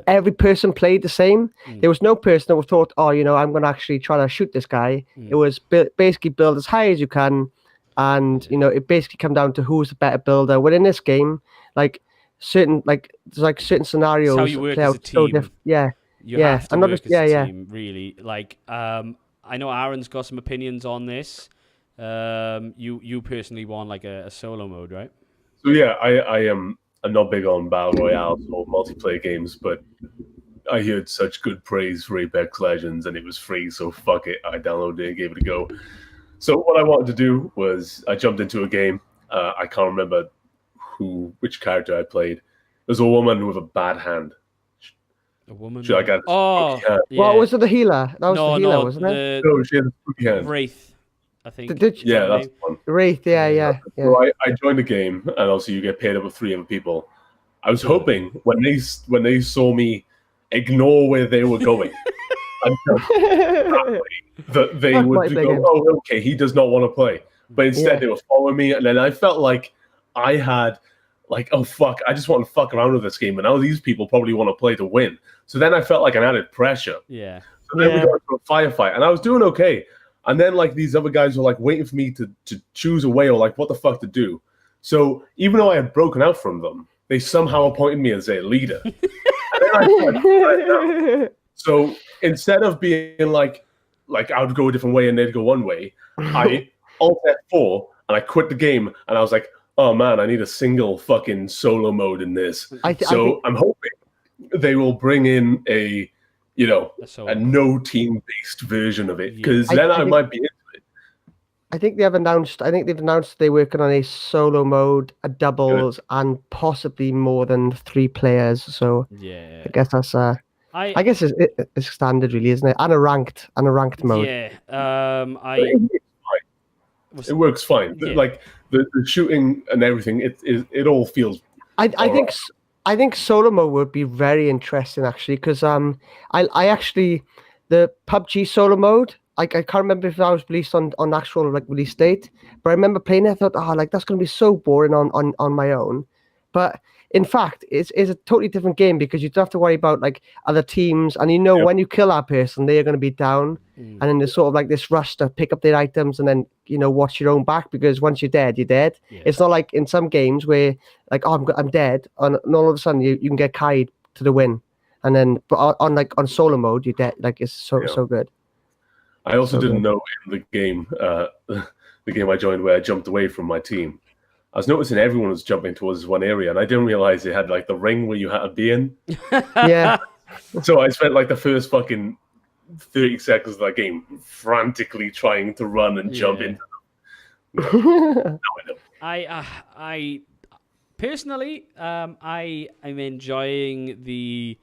every person played the same. There was no person that thought, I'm going to actually try to shoot this guy. It was basically build as high as you can, and it basically come down to who's the better builder. When in this game, there's certain scenarios. It's how you work as a team. You have to work as a team, really. I know Aaron's got some opinions on this. You personally want like a solo mode, right? So I am. I'm not big on battle royales or multiplayer games, but I heard such good praise for Apex Legends, and it was free, so fuck it. I downloaded it and gave it a go. So what I wanted to do was I jumped into a game. I can't remember which character I played. There's a woman with a bad hand. A woman? She got yeah. Well, was it the healer? That was the healer, wasn't it? No, she had a spooky hand. Wraith. I think. That's the one. Wraith, yeah. So I joined the game, and also you get paired up with 3 other people. I was hoping when they saw me ignore where they were going, that they would go, "Oh, okay, he does not want to play." But instead, they were following me, and then I felt like I had, oh fuck, I just want to fuck around with this game, and now these people probably want to play to win. So then I felt like an added pressure. Yeah. So then we got into a firefight, and I was doing okay. And then these other guys were waiting for me to choose a way or what the fuck to do. So even though I had broken out from them, they somehow appointed me as their leader. And then so instead of being like I would go a different way and they'd go one way, I alt F4 and I quit the game and I was like, oh man, I need a single fucking solo mode in this. I'm hoping they will bring in a no team-based version of it, because then I might be into it. I think they've announced they're working on a solo mode, a doubles, and possibly more than 3 players. So I guess that's I guess it's standard, really, isn't it? And a ranked mode. Yeah, it works fine. Yeah. The shooting and everything, it all feels. I think solo mode would be very interesting, actually, because I actually, the PUBG solo mode, I can't remember if that was released on actual release date, but I remember playing it. I thought, that's going to be so boring on my own. But in fact, it's a totally different game because you don't have to worry about other teams, and when you kill that person, they are going to be down, and then there's sort of this rush to pick up their items and then watch your own back, because once you're dead, you're dead. Yeah. It's not like in some games where I'm dead, and all of a sudden you can get carried to the win, and then but on solo mode you're dead. It's so good. I also didn't know in the game I joined where I jumped away from my team. I was noticing everyone was jumping towards this one area, and I didn't realize they had like the ring where you had to be in. Yeah. So I spent like the first fucking 30 seconds of that game frantically trying to run and jump into them. I personally, I am enjoying the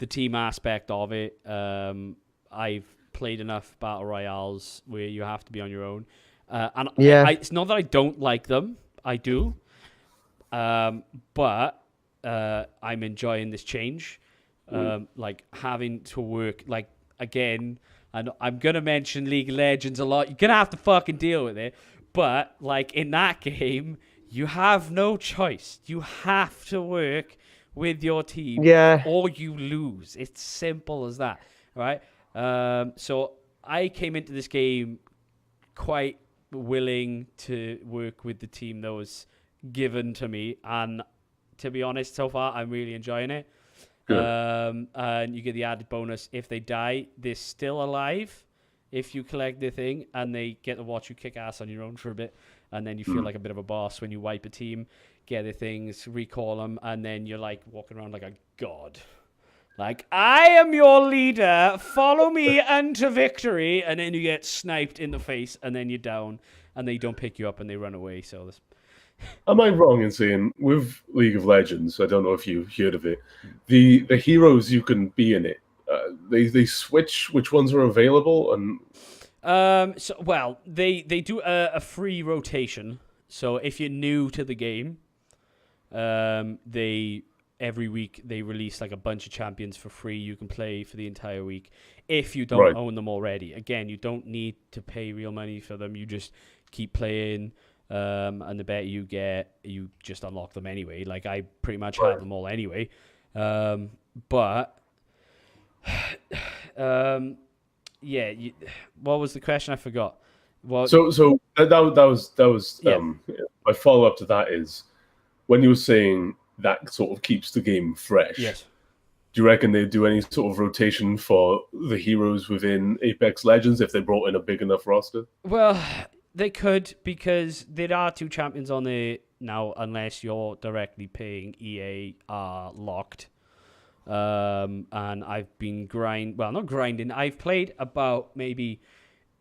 team aspect of it. I've played enough battle royales where you have to be on your own, and it's not that I don't like them. I do, but I'm enjoying this change. Like having to work, like, again, and I'm gonna mention League of Legends a lot. You're gonna have to fucking deal with it. But like in that game, you have no choice. You have to work with your team, or you lose. It's simple as that, right? So I came into this game quite willing to work with the team that was given to me, and to be honest, so far I'm really enjoying it. And you get the added bonus: if they die, they're still alive if you collect their thing, and they get to watch you kick ass on your own for a bit, and then you feel like a bit of a boss when you wipe a team, get their things, recall them, and then you're like walking around like a god. Like, I am your leader, follow me unto victory, and then you get sniped in the face, and then you're down, and they don't pick you up, and they run away. So this... Am I wrong in saying, with League of Legends, I don't know if you've heard of it, the heroes you can be in it, they switch which ones are available? And they do a free rotation. So if you're new to the game, every week they release like a bunch of champions for free. You can play for the entire week if you don't own them already. Again, you don't need to pay real money for them. You just keep playing, and the better you get, you just unlock them anyway. Like, I pretty much have them all anyway. But what was the question? I forgot. Well, so that was my follow up to that is, when you were saying that sort of keeps the game fresh. Yes. Do you reckon they'd do any sort of rotation for the heroes within Apex Legends if they brought in a big enough roster? Well, they could, because there are 2 champions on there now, unless you're directly paying. EA are locked. And I've been not grinding. I've played about maybe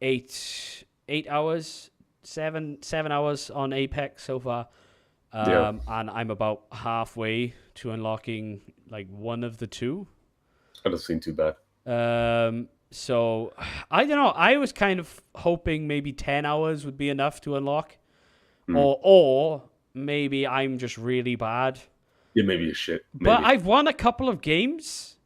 8 hours, 7 hours on Apex so far. And I'm about halfway to unlocking like one of the 2. That doesn't seem too bad. So I don't know. I was kind of hoping maybe 10 hours would be enough to unlock, or maybe I'm just really bad. Yeah, maybe you're shit. Maybe. But I've won a couple of games,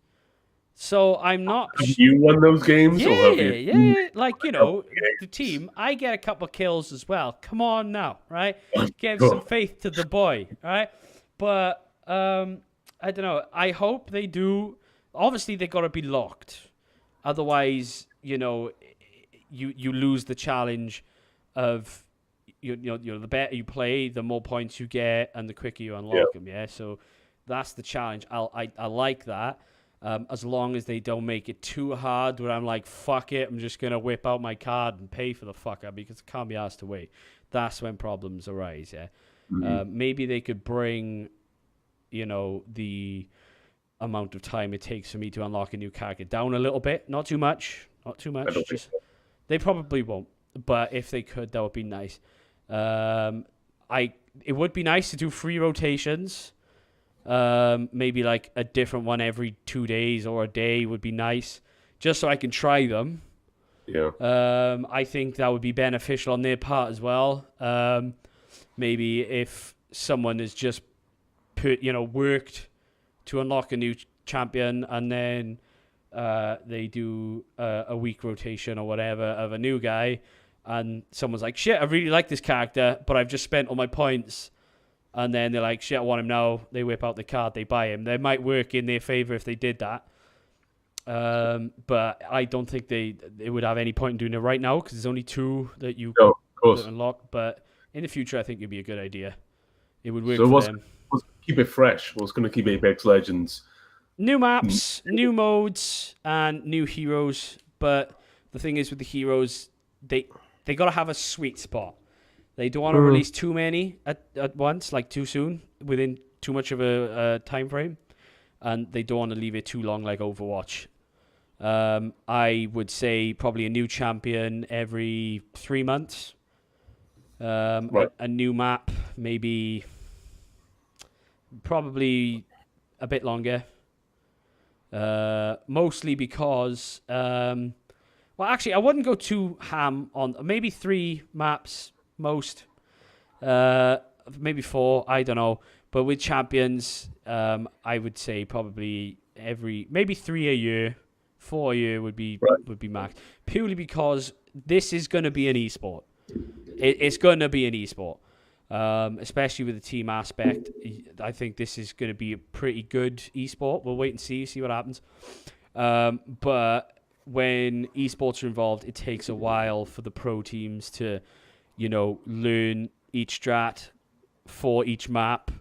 so I'm not. Have you won those games? Yeah, or have you... yeah. Like, you know, the team. I get a couple of kills as well. Come on now, right? Give some faith to the boy, right? But I don't know. I hope they do. Obviously, they got to be locked. Otherwise, you know, you lose the challenge of you know the better you play, the more points you get, and the quicker you unlock them. Yeah, so that's the challenge. I like that. As long as they don't make it too hard, where I'm like, fuck it, I'm just gonna whip out my card and pay for the fucker because I can't be asked to wait. That's when problems arise. Yeah, maybe they could bring, you know, the amount of time it takes for me to unlock a new character down a little bit. Not too much. Just, they probably won't, but if they could, that would be nice. It would be nice to do free rotations. Maybe like a different one every 2 days or a day would be nice, just so I can try them. Yeah. I think that would be beneficial on their part as well. Maybe if someone has just worked to unlock a new champion, and then they do a week rotation or whatever of a new guy, and someone's like, shit, I really like this character, but I've just spent all my points, and then they're like, shit, I want him now. They whip out the card, they buy him. They might work in their favor if they did that. But I don't think they would have any point in doing it right now, because there's only 2 that you unlock. But in the future, I think it'd be a good idea. It would work for them. Keep it fresh. What's going to keep Apex Legends? New maps, new modes, and new heroes. But the thing is with the heroes, they got to have a sweet spot. They don't want to release too many at once, like too soon, within too much of a time frame, and they don't want to leave it too long, like Overwatch. I would say probably a new champion every 3 months. Right. A new map, maybe, probably a bit longer. Mostly because, well, actually, I wouldn't go too ham on maybe 3 maps most, maybe 4. I don't know. But with champions, I would say probably maybe 3 a year, 4 a year would be max. Purely because this is going to be an esport. It's going to be an esport, especially with the team aspect. I think this is going to be a pretty good esport. We'll wait and see what happens. But when esports are involved, it takes a while for the pro teams to, learn each strat for each map.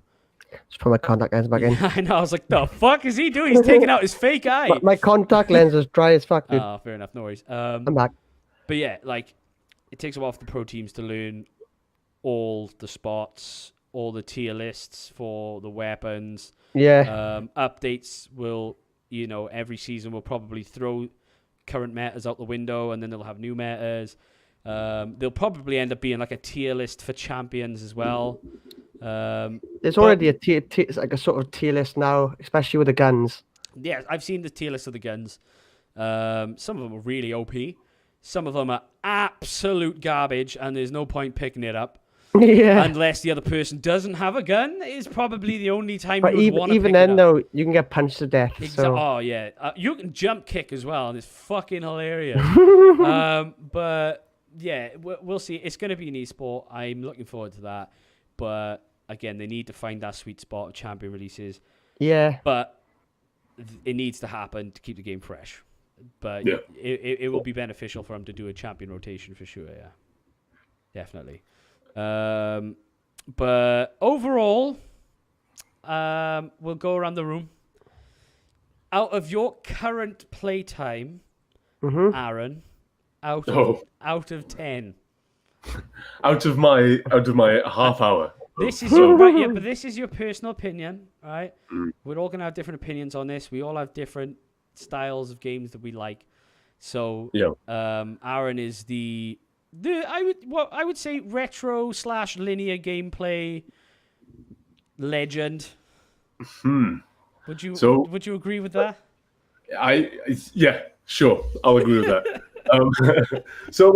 Just put my contact lens back in. I know. I was like, the fuck is he doing? He's taking out his fake eye. My contact lens is dry as fuck, dude. Oh, fair enough. No worries. I'm back. But yeah, like, it takes a while for the pro teams to learn all the spots, all the tier lists for the weapons. Yeah. Updates will, every season will probably throw current metas out the window, and then they'll have new metas. They'll probably end up being like a tier list for champions as well. There's already like a sort of tier list now, especially with the guns. Yeah, I've seen the tier list of the guns. Some of them are really OP. Some of them are absolute garbage, and there's no point picking it up. Yeah. Unless the other person doesn't have a gun, is probably the only time but you would want to pick even then, it up. though, you can get punched to death. So. Oh, yeah. You can jump kick as well, and it's fucking hilarious. But, yeah, we'll see. It's going to be an esport. I'm looking forward to that. But, again, they need to find that sweet spot of champion releases. Yeah. But it needs to happen to keep the game fresh. But yeah. it will be beneficial for them to do a champion rotation for sure, yeah. Definitely. But overall, we'll go around the room. Out of your current playtime, Aaron, out of 10. Out of my half hour. This is your but this is your personal opinion, right? We're all gonna have different opinions on this. We all have different styles of games that we like. So, Aaron is I would say retro / linear gameplay legend. Would you agree with that? Yeah, sure, I'll agree with that. So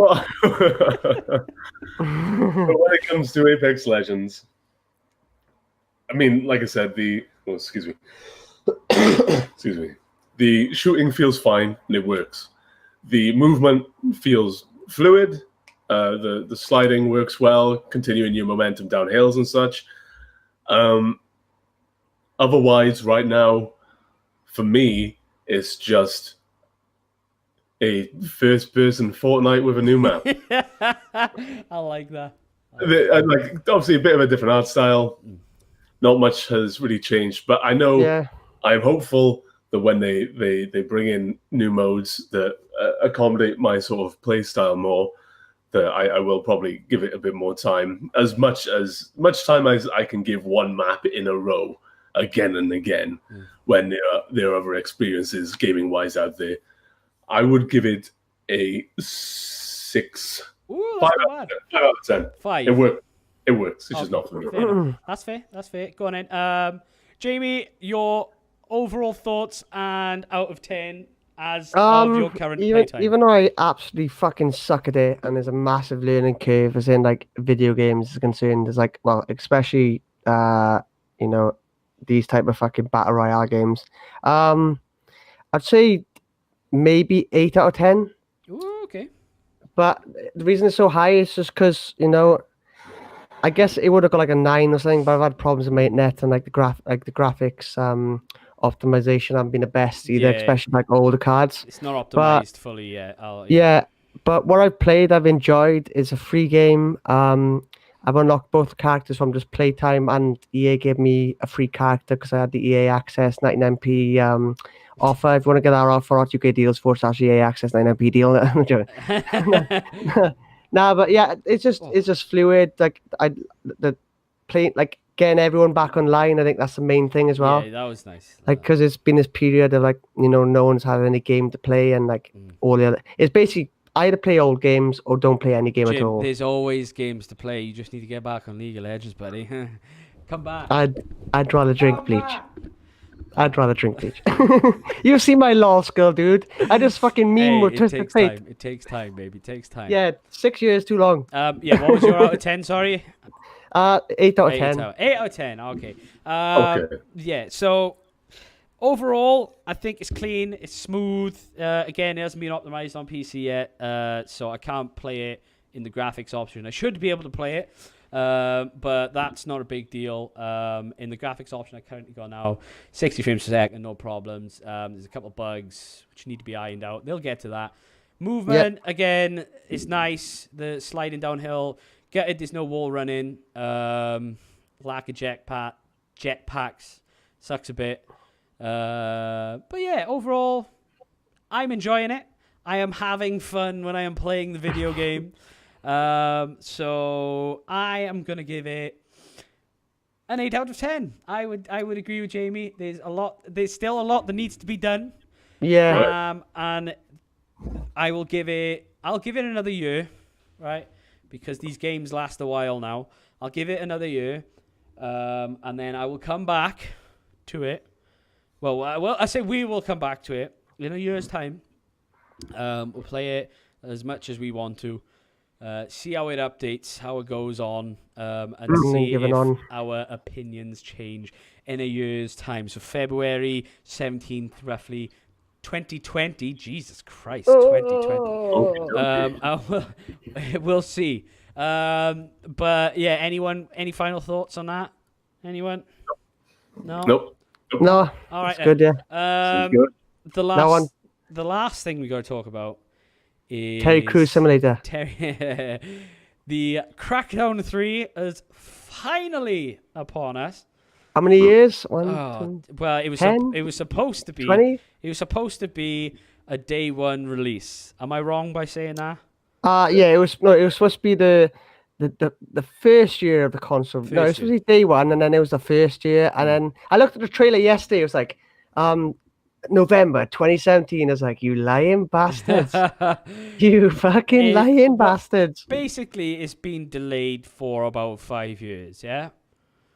when it comes to Apex Legends, I mean, like I said, excuse me, the shooting feels fine and it works. The movement feels fluid. The sliding works well, continuing your momentum down hills and such. Otherwise, right now, for me, it's just a first-person Fortnite with a new map. I like that. Obviously, a bit of a different art style. Not much has really changed, but I know I'm hopeful that when they bring in new modes that accommodate my sort of play style more, that I will probably give it a bit more time, as much time as I can give one map in a row again and again when there are other experiences gaming wise out there. I would give it a 6. Ooh, 5 out of 10. 5. It works. It's just not for me. That's fair. Go on in. Jamie, your overall thoughts and out of 10 as of your current playtime. Even though I absolutely fucking suck at it, and there's a massive learning curve as in like video games is concerned, there's like, well, especially these type of fucking battle royale games. I'd say maybe 8 out of 10. Ooh, okay. But the reason it's so high is just because, I guess it would have got like a 9 or something, but I've had problems with my internet and like the graphics optimization haven't been the best either, especially like older cards. It's not optimized fully yet. But what I've played, I've enjoyed. It's a free game. I've unlocked both characters from just playtime, and EA gave me a free character because I had the EA Access 99p offer. If you want to get our offer at UK Deals /EA Access 99p deal. Nah, but yeah, it's just fluid. Like the playing, like getting everyone back online. I think that's the main thing as well. Yeah, that was nice. Like, because it's been this period of like, no one's had any game to play, and like all the other. It's basically either play old games or don't play any game Jim, at all. there's always games to play. You just need to get back on League of Legends, buddy. Come back. I'd rather drink bleach. I'd rather drink bleach. You've seen my LOL skill, dude. I just fucking meme with Twisted Fate. It takes time, baby. It takes time. Yeah, 6 years too long. Yeah, what was your out of 10, sorry? 8 out of 10. 8 out of 10, okay. Okay. Yeah, so overall, I think it's clean, it's smooth. Again, it hasn't been optimized on PC yet, so I can't play it in the graphics option. I should be able to play it, but that's not a big deal. In the graphics option, I currently got now 60 frames per second, no problems. There's a couple of bugs which need to be ironed out. They'll get to that. Movement, again, is nice. The sliding downhill, get it, there's no wall running. Lack of jetpacks, sucks a bit. But yeah, overall, I'm enjoying it. I am having fun when I am playing the video game. So I am gonna give it an 8 out of 10. I would agree with Jamie. There's still a lot that needs to be done. Yeah. And I'll give it another year, right? Because these games last a while now. I'll give it another year. And then I will come back to it. Well, I say we will come back to it in a year's time. We'll play it as much as we want to. See how it updates, how it goes on, and see if our opinions change in a year's time. So February 17th, roughly, 2020. Jesus Christ, 2020. We'll see. But yeah, any final thoughts on that? Anyone? No? Nope. No. All right. It's good, yeah. Good. The last thing we got to talk about is Terry Crews Simulator. The Crackdown 3 is finally upon us. How many years? Well, it was 10? It was supposed to be 20? It was supposed to be a day one release. Am I wrong by saying that? Yeah, it was supposed to be the first year of the console. No, it was supposed to be day one, and then it was the first year. And then I looked at the trailer yesterday. It was like, November 2017. I was like, you lying bastards. You fucking lying bastards. Basically, it's been delayed for about 5 years, yeah?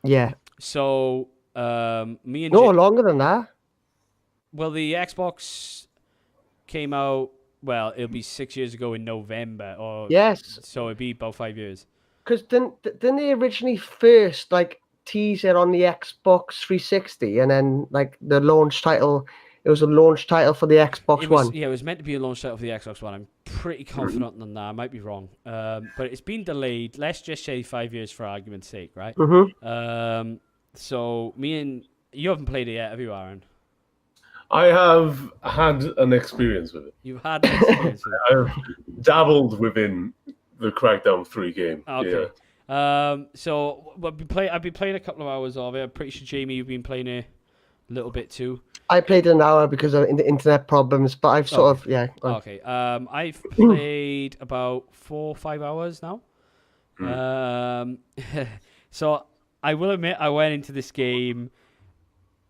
Yeah. So, me and... No, longer than that. Well, the Xbox came out, well, it'll be 6 years ago in November. Yes. So it'd be about 5 years. Because didn't they originally first, like, tease it on the Xbox 360, and then, like, the launch title... It was a launch title for the Xbox One. Yeah, it was meant to be a launch title for the Xbox One. I'm pretty confident on that. I might be wrong. But it's been delayed. Let's just say 5 years for argument's sake, right? Mm-hmm. So you haven't played it yet, have you, Aaron? I have had an experience with it. You've had an experience with it. I've dabbled within the Crackdown 3 game. Okay. Yeah. So I've been playing a couple of hours of it. I'm pretty sure, Jamie, you've been playing it a little bit too. I played an hour because of the internet problems, but I've sort of, yeah. Okay. I've played about 4 or 5 hours now. So I will admit I went into this game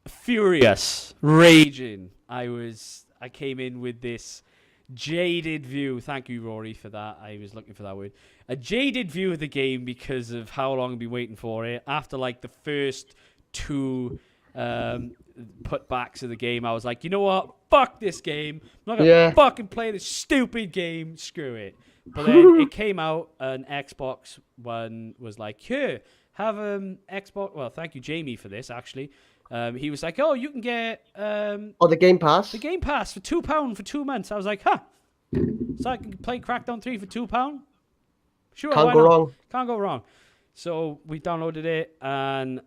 furious, raging. I came in with this jaded view. Thank you, Rory, for that. I was looking for that word. A jaded view of the game because of how long I've been waiting for it. After like the first 2 putbacks of the game, I was like, you know what? Fuck this game. I'm not gonna fucking play this stupid game. Screw it. But then it came out, and Xbox One was like, here, have Xbox. Well, thank you, Jamie, for this. Actually, he was like, oh, you can get the Game Pass. The Game Pass for £2 for 2 months. I was like, huh? So I can play Crackdown 3 for £2? Sure, can't go wrong. Can't go wrong. So we downloaded it, and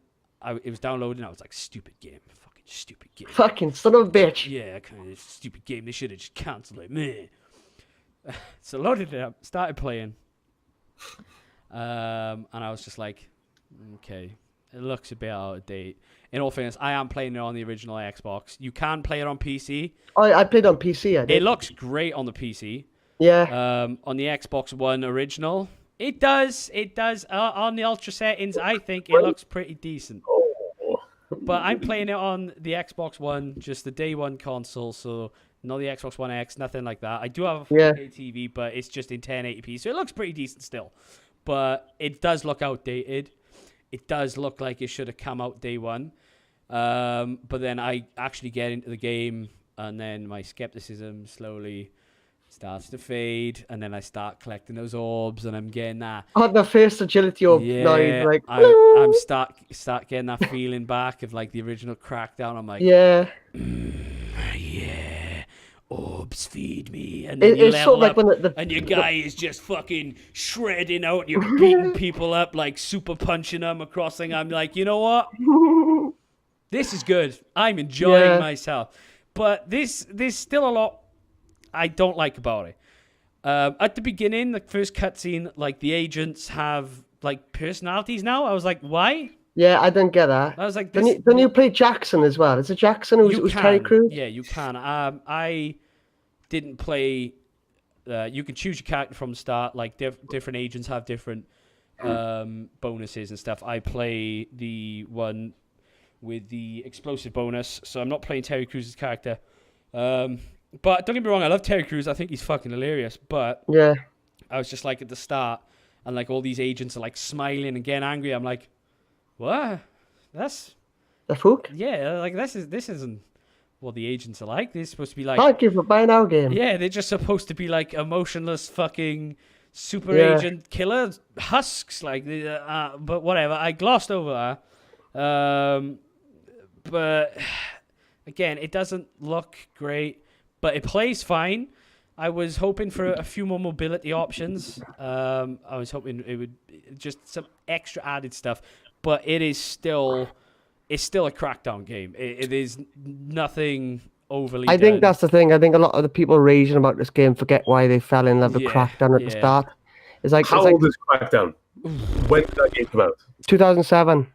it was downloading. I was like, stupid game. Fucking stupid game. Fucking son of a bitch. Yeah, kind of stupid game. They should have just cancelled it. Meh. So loaded it up, started playing. And I was just like, okay, it looks a bit out of date. In all fairness, I am playing it on the original Xbox. You can play it on PC. I played on PC, I did. It looks great on the PC. On the Xbox One original, it does. On the Ultra settings, I think it looks pretty decent. But I'm playing it on the Xbox One, just the day one console, so not the Xbox One X, nothing like that. I do have a 4K TV, but it's just in 1080p, so it looks pretty decent still. But it does look outdated. It does look like it should have come out day one. But then I actually get into the game, and then my skepticism slowly starts to fade, and then I start collecting those orbs, and I'm getting that. Oh, the first agility orb. Yeah, like, I'm start getting that feeling back of like the original Crackdown. I'm like, yeah, orbs feed me, and then you level up, and your guy is just fucking shredding out, and you're beating people up, like super punching them across thing. I'm like, you know what? This is good. I'm enjoying myself. But there's still a lot I don't like about it. At the beginning, the first cutscene, like the agents have like personalities now. I was like, why? Yeah, I don't get that. I was like, don't you play Jackson as well? Is it Jackson who's Terry Crews? Yeah, you can. I didn't play. You can choose your character from the start. Like different agents have different bonuses and stuff. I play the one with the explosive bonus, so I'm not playing Terry Crews' character. But don't get me wrong, I love Terry Crews. I think he's fucking hilarious. But I was just like at the start, and like all these agents are like smiling and getting angry. I'm like, what? That's the fuck? Yeah, like this isn't what the agents are like. They're supposed to be like, thank you for buying our game. Yeah, they're just supposed to be like emotionless fucking super agent killer husks. Like, but whatever. I glossed over that. But again, it doesn't look great, but it plays fine. I was hoping for a few more mobility options. I was hoping it would just some extra added stuff, but it's still a Crackdown game. It is nothing overly I think that's the thing. I think a lot of the people raging about this game forget why they fell in love with Crackdown at the start. It's like, how old is Crackdown? When did that game come out? 2007.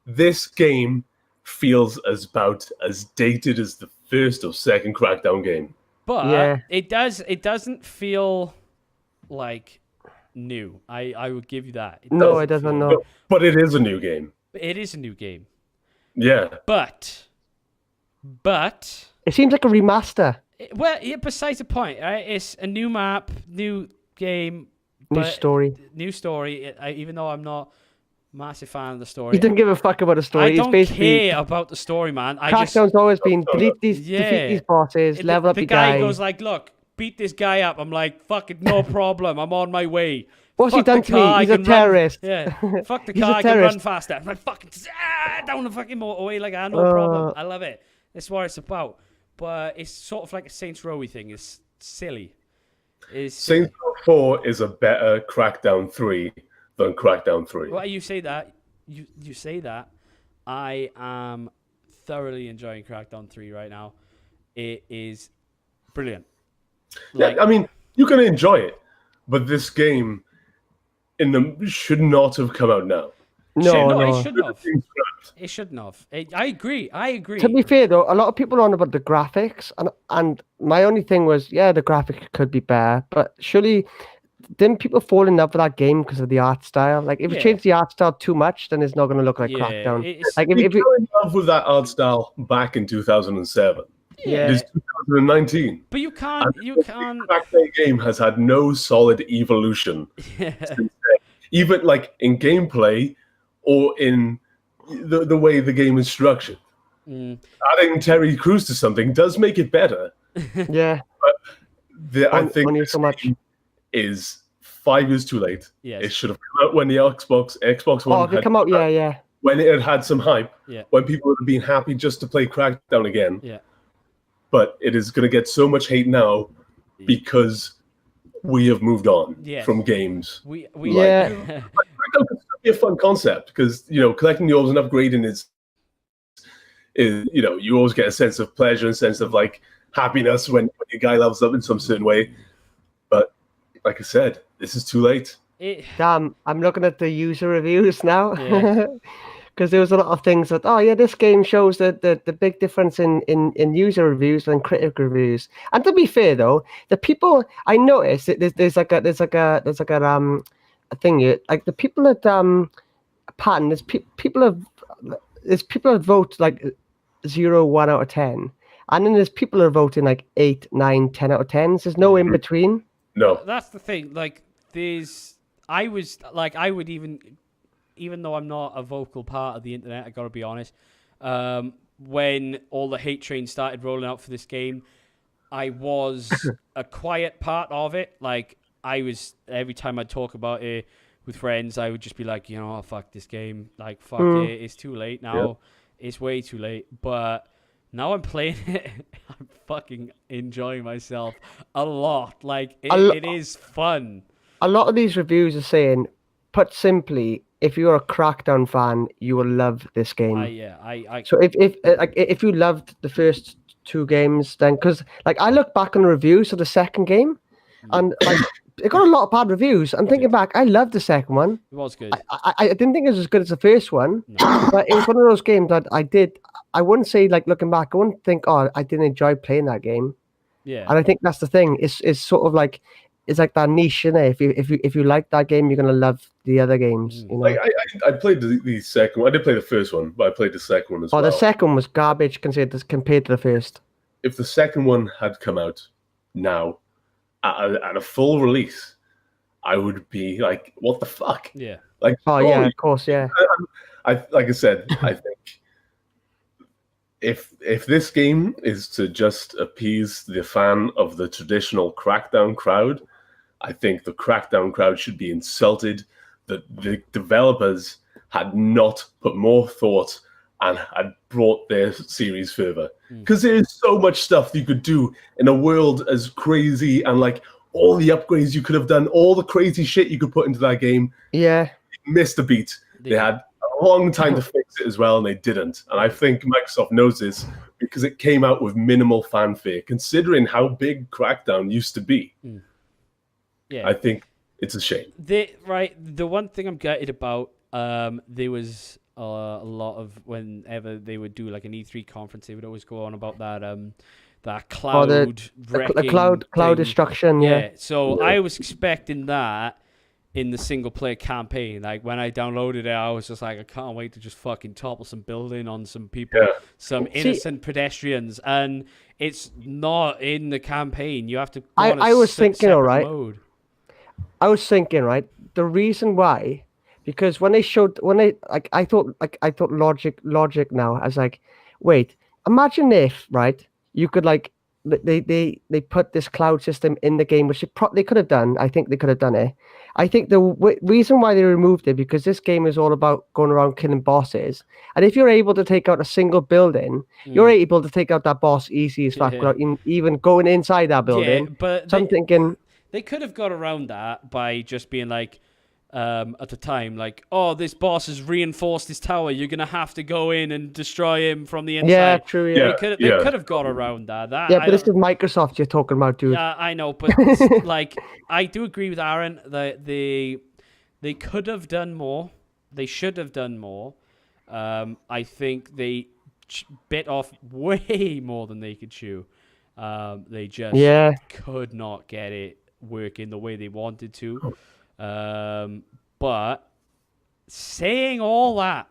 This game feels about as dated as the first or second Crackdown game. But it doesn't feel like new. I would give you that. It doesn't. No. But it is a new game. It is a new game. Yeah. But it seems like a remaster. Besides the point, right? It's a new map, new game, new story. Even though I'm not massive fan of the story. You don't give a fuck about the story. I don't care about the story, man. Crackdown's always been defeat these bosses, level up your guy. The guy goes like, look, beat this guy up. I'm like, fuck it, no problem. I'm on my way. What's he done to me? He's a terrorist. Fuck the car, I can run faster. I'm like, fucking down the fucking motorway like no problem. I love it. That's what it's about. But it's sort of like a Saints Row-y thing. It's silly. Saints Row 4 is a better Crackdown 3 than Crackdown 3. Well, you say that. You say that. I am thoroughly enjoying Crackdown 3 right now. It is brilliant. I mean, you can enjoy it, but this game should not have come out now. No, it shouldn't have. It shouldn't have. I agree. To be fair, though, a lot of people are on about the graphics, and my only thing was, the graphic could be better, but surely didn't people fall in love with that game because of the art style? Like, if you change the art style too much, then it's not going to look like Crackdown. Like, if you fell in love with that art style back in 2007. Yeah. It's 2019. But you can't. The Crackdown game has had no solid evolution. Even like in gameplay or in the way the game is structured. Adding Terry Crews to something does make it better. Yeah. But I think this game is 5 years too late. Yes. It should have come out when the Xbox One had come out, when it had some hype. Yeah. When people would have been happy just to play Crackdown again. Yeah. But it is going to get so much hate now because we have moved on from games. Crackdown could be a fun concept because collecting the orbs and upgrading is you always get a sense of pleasure and sense of like happiness when your guy levels up in some certain way. But like I said, this is too late. Damn, I'm looking at the user reviews now. because there was a lot of things that, oh yeah, this game shows the big difference in user reviews and critic reviews. And to be fair though, the people I noticed that there's like a thing here, like the people that pattern there's people that vote like 0, 1 out of 10, and then there's people that are voting like 8, 9, 10 out of 10s. There's no in between. No, That's the thing. Like, I would even though I'm not a vocal part of the internet, I gotta be honest. When all the hate train started rolling out for this game, I was a quiet part of it. Like, I was, every time I'd talk about it with friends, I would just be like, oh, fuck this game. Like, fuck it. It's too late now. Yep. It's way too late. But now I'm playing it. I'm fucking enjoying myself a lot. Like, it is fun. A lot of these reviews are saying, put simply, if you're a Crackdown fan, you will love this game. So if you loved the first 2 games, then, because like I look back on the reviews of the second game, and like it got a lot of bad reviews. I'm thinking back, I loved the second one. It was good. I didn't think it was as good as the first one, but it was one of those games that I wouldn't say, like, looking back, I wouldn't think, oh, I didn't enjoy playing that game. Yeah. And I think that's the thing. It's sort of like, it's like that niche, you know. If you like that game, you're gonna love the other games. You know? Like I played the second one. I did play the first one, but I played the second one as well. Oh, the second one was garbage compared to the first. If the second one had come out now at a full release, I would be like, "What the fuck?" Yeah. Like, yeah, of course, yeah. Like I said, I think if this game is to just appease the fan of the traditional Crackdown crowd, I think the Crackdown crowd should be insulted that the developers had not put more thought and had brought their series further. Because there's so much stuff you could do in a world as crazy, and like all the upgrades you could have done, all the crazy shit you could put into that game. Yeah. Missed a beat. They had a long time to fix it as well, and they didn't. And I think Microsoft knows this because it came out with minimal fanfare, considering how big Crackdown used to be. Yeah, I think it's a shame. The one thing I'm gutted about, there was a lot of, whenever they would do like an E3 conference, they would always go on about that cloud wrecking cloud destruction. Yeah. So I was expecting that in the single player campaign. Like, when I downloaded it, I was just like, I can't wait to just fucking topple some building on some people, some innocent pedestrians, and it's not in the campaign. You have to. I was thinking, all right. I was thinking, right, the reason why, because I thought logic now. I was like, wait, imagine if, right, you could, like, they put this cloud system in the game, which they could have done. I think they could have done it. I think the reason why they removed it, because this game is all about going around killing bosses, and if you're able to take out a single building, you're able to take out that boss easy as fuck without even going inside that building. Yeah, but so I'm thinking they could have got around that by just being like, at the time, like, oh, this boss has reinforced his tower, you're gonna have to go in and destroy him from the inside. Yeah, true. Yeah, they could have got around that. But this is Microsoft you're talking about, dude. Yeah, I know, but like, I do agree with Aaron that they could have done more. They should have done more. I think they bit off way more than they could chew. They just could not get it working the way they wanted to. But saying all that,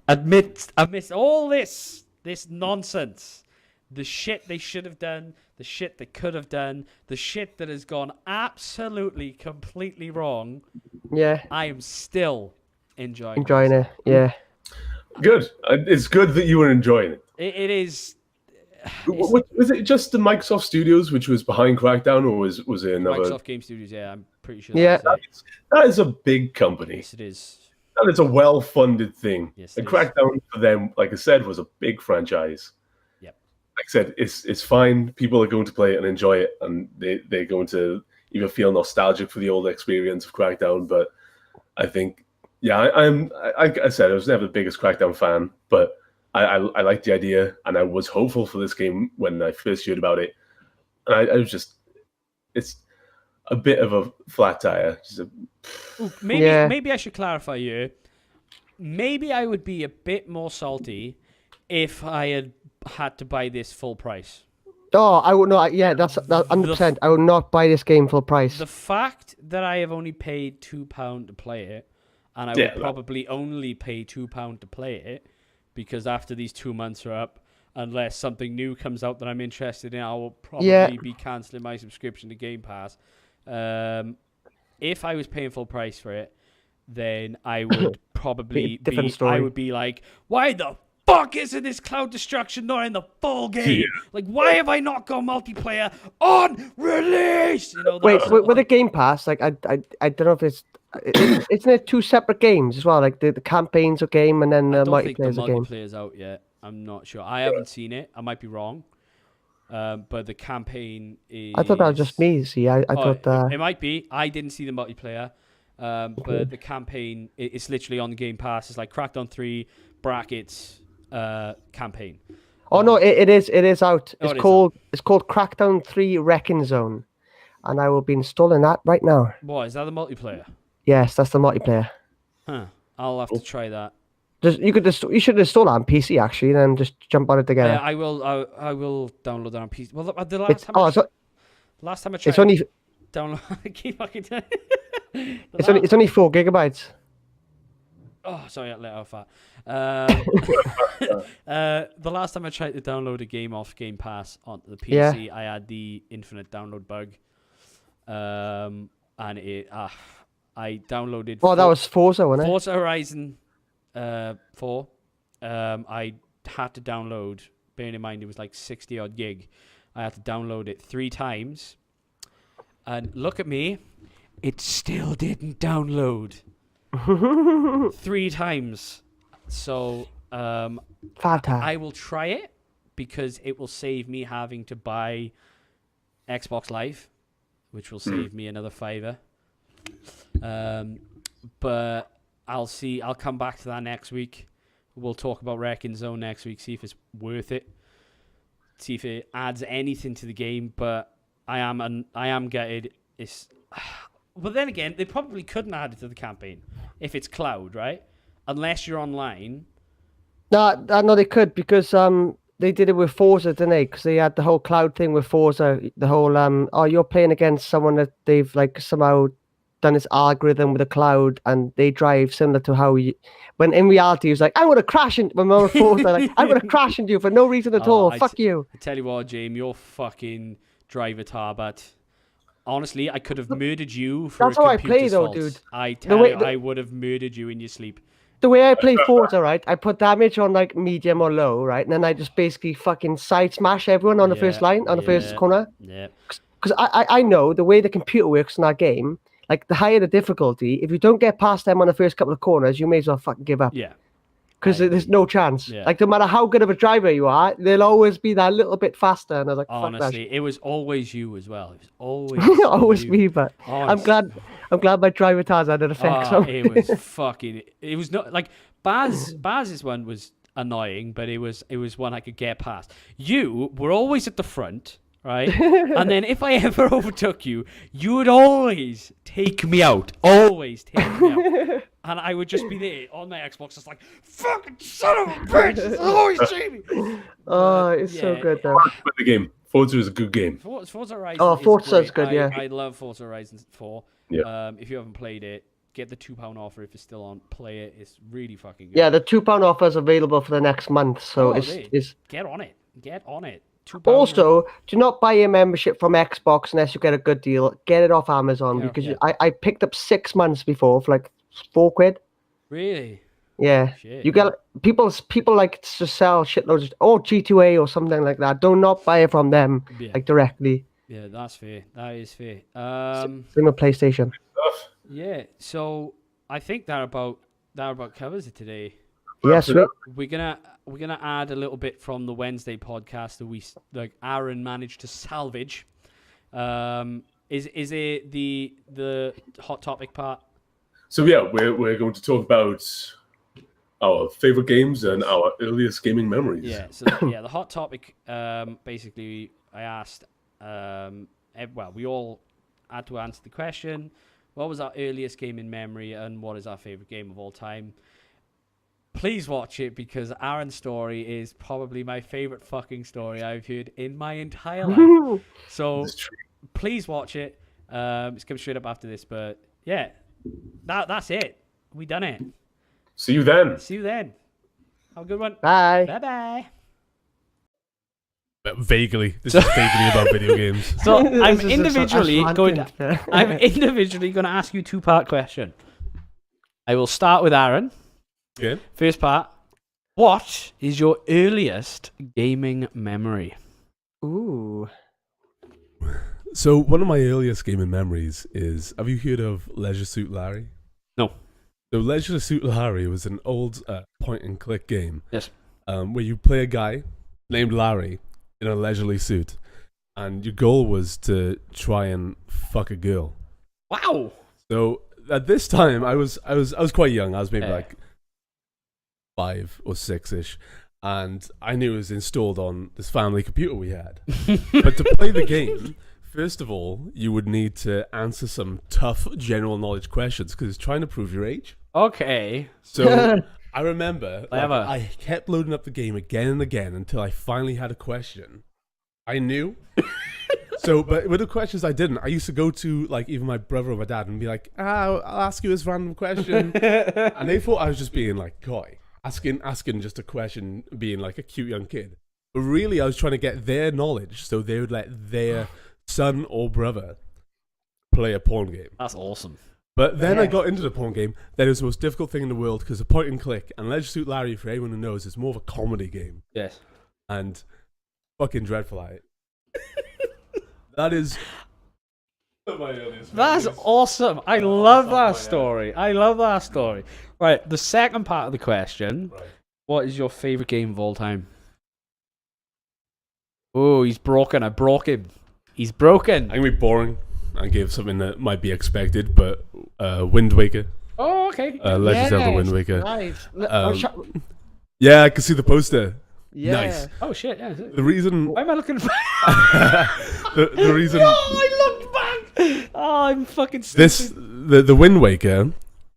amidst all this nonsense, the shit they should have done, the shit they could have done, the shit that has gone absolutely completely wrong, I am still enjoying it. Yeah, good. It's good that you were enjoying it. It is. Was it just the Microsoft Studios which was behind Crackdown, or was it another? Microsoft Game Studios, yeah, I'm pretty sure. Yeah, that is a big company. Yes, it is. That is a well-funded thing. Yes, and Crackdown for them, like I said, was a big franchise. Yep. Like I said, it's fine. People are going to play it and enjoy it, and they're going to even feel nostalgic for the old experience of Crackdown. But I think, like I said, I was never the biggest Crackdown fan, but I liked the idea, and I was hopeful for this game when I first heard about it. And I was just, it's a bit of a flat tire. Maybe I should clarify here. maybe I would be a bit more salty if I had to buy this full price. Oh, I would not. Yeah, that's 100%. I would not buy this game full price. The fact that I have only paid £2 to play it, and I would probably only pay £2 to play it, because after these 2 months are up, unless something new comes out that I'm interested in, I will probably be cancelling my subscription to Game Pass. If I was paying full price for it, then I would probably I would be like, why the fuck isn't this Cloud Destruction not in the full game? Yeah. Like, why have I not got multiplayer on release? You know, wait, with a Game Pass, like I don't know if isn't it 2 separate games as well? Like the campaign's a game and then the multiplayer's a game. Multiplayer's out yet. I'm not sure. I haven't seen it. I might be wrong. But the campaign is... I thought that was just me, see. I thought... It might be. I didn't see the multiplayer. But the campaign, it's literally on the Game Pass. It's like Crackdown 3 brackets campaign. Oh, no, it is out. It's called Crackdown 3 Wrecking Zone. And I will be installing that right now. What, is that the multiplayer? Yes, that's the multiplayer. Huh. I'll have to try that. You should install that on PC actually, then just jump on it together. Yeah, I will download that on PC. Well, the last time I tried, it's only download. I keep fucking. It's only 4 gigabytes. Oh, sorry, I let off that. The last time I tried to download a game off Game Pass on the PC, I had the infinite download bug, and I downloaded. Oh, that was Forza, wasn't it? Forza Horizon 4. I had to download, bearing in mind it was like 60 odd gig. I had to download it 3 times, and look at me, it still didn't download 3 times. So 5 times. I will try it because it will save me having to buy Xbox Live, which will save me another $5. But I'll see. I'll come back to that next week. We'll talk about Wrecking Zone next week. See if it's worth it. See if it adds anything to the game. But I am gutted. But then again, they probably couldn't add it to the campaign if it's cloud, right? Unless you're online. No, they could because they did it with Forza, didn't they? Because they had the whole cloud thing with Forza. The whole you're playing against someone that they've like somehow done this algorithm with the cloud, and they drive similar to how you. When in reality, he was like, "I'm gonna crash into when we're Forza, like I'm gonna crash into you for no reason at all. Fuck you." I tell you what, James, you're fucking driver but honestly, I could have murdered you for That's how I play, though, dude. I tell you, I would have murdered you in your sleep. The way I play Forza, right? I put damage on like medium or low, right? And then I just basically fucking side smash everyone on the first line, on the first corner. Yeah. Because I know the way the computer works in that game, like the higher the difficulty, if you don't get past them on the first couple of corners, you may as well fucking give up. Yeah. Because there's no chance. Yeah. Like no matter how good of a driver you are, they'll always be that little bit faster. And I was like, honestly, it was always you as well. It was always always me. But honestly. I'm glad my driver tires had an effect. It was fucking. It was not like Baz's one was annoying, but it was one I could get past. You were always at the front, right? And then if I ever overtook you, you would always take me out. Always take me out. And I would just be there on my Xbox, just like, fucking son of a bitch, it's always Jamie. Oh, it's so good, though. The game. Forza is a good game. Forza Horizon Forza's good, yeah. I love Forza Horizon 4. Yeah. If you haven't played it, get the £2 offer if it's still on. Play it. It's really fucking good. Yeah, the £2 offer is available for the next month, so it's get on it. Get on it. £2. Also, do not buy a membership from Xbox unless you get a good deal. Get it off Amazon because I picked up 6 months before for like £4. Really? Yeah. Shit. You get people like to sell shitloads of G2A or something like that. Do not buy it from them like directly. Yeah, that's fair. That is fair. Same with PlayStation. Yeah. So I think that about covers it today. Yeah, sweet. We're gonna add a little bit from the Wednesday podcast that Aaron managed to salvage. Is it the hot topic part? So yeah, we're going to talk about our favorite games and our earliest gaming memories. Yeah. So the hot topic. Basically, I asked. We all had to answer the question: what was our earliest gaming memory, and what is our favorite game of all time? please watch it because Aaron's story is probably my favorite fucking story I've heard in my entire life. So please watch it. It's coming straight up after this, but yeah, that's it. We done it. See you then. See you then. Have a good one. Bye. Bye bye. Vaguely. This is vaguely about video games. So I'm This is individually a going to ask you a 2-part question. I will start with Aaron. Okay. First part. What is your earliest gaming memory? Ooh. So one of my earliest gaming memories is, have you heard of Leisure Suit Larry? No. So Leisure Suit Larry was an old point-and-click game. Yes. Where you play a guy named Larry in a leisurely suit, and your goal was to try and fuck a girl. Wow. So at this time, I was quite young. I was maybe like 5 or 6-ish, and I knew it was installed on this family computer we had. But to play the game, first of all, you would need to answer some tough general knowledge questions because it's trying to prove your age. Okay. So I remember Clever. I kept loading up the game again and again until I finally had a question I knew. So, but with the questions I didn't, I used to go to like even my brother or my dad and be like, I'll ask you this random question. And they thought I was just being like coy, asking just a question, being like a cute young kid. But really, I was trying to get their knowledge so they would let their son or brother play a porn game. That's awesome. But then I got into the porn game. That is the most difficult thing in the world because the point and click, and Leisure Suit Larry, for anyone who knows, is more of a comedy game. Yes. And fucking dreadful at it. That is my earliest That's memories. awesome. I love that story. I love that story. Right, the second part of the question. Right. What is your favorite game of all time? Oh, he's broken. I broke him. He's broken. I'm going to be boring and give something that might be expected, but Wind Waker. Oh, okay. Legend of Zelda Wind Waker. Nice. Yeah, I can see the poster. Yeah. Nice. Oh, shit. Yeah. The reason... Why am I looking back? the reason... No, I looked back. Oh, I'm fucking stupid. The Wind Waker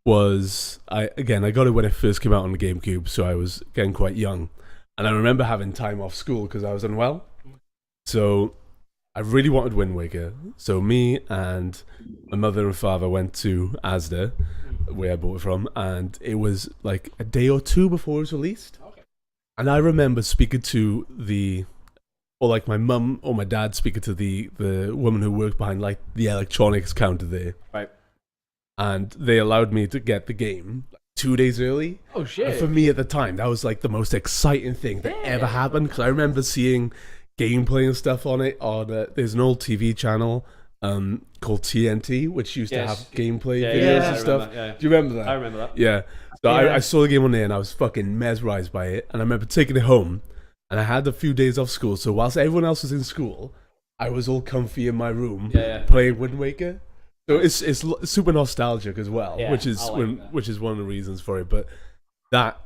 was... I got it when it first came out on the GameCube, so I was getting quite young. And I remember having time off school because I was unwell. So I really wanted Wind Waker. So me and my mother and father went to Asda, where I bought it from, and it was like a day or two before it was released. Okay. And I remember speaking to my mum or my dad speaking to the woman who worked behind like the electronics counter there. Right. And they allowed me to get the game 2 days early. Oh, shit. And for me at the time, that was like the most exciting thing that ever happened because I remember seeing gameplay and stuff on it. There's an old TV channel called TNT, which used to have gameplay videos and stuff. Do you remember that? I remember that. Yeah. So I saw the game on there and I was fucking mesmerized by it. And I remember taking it home and I had a few days off school. So whilst everyone else was in school, I was all comfy in my room playing Wind Waker. So it's super nostalgic as well, which is one of the reasons for it. But that,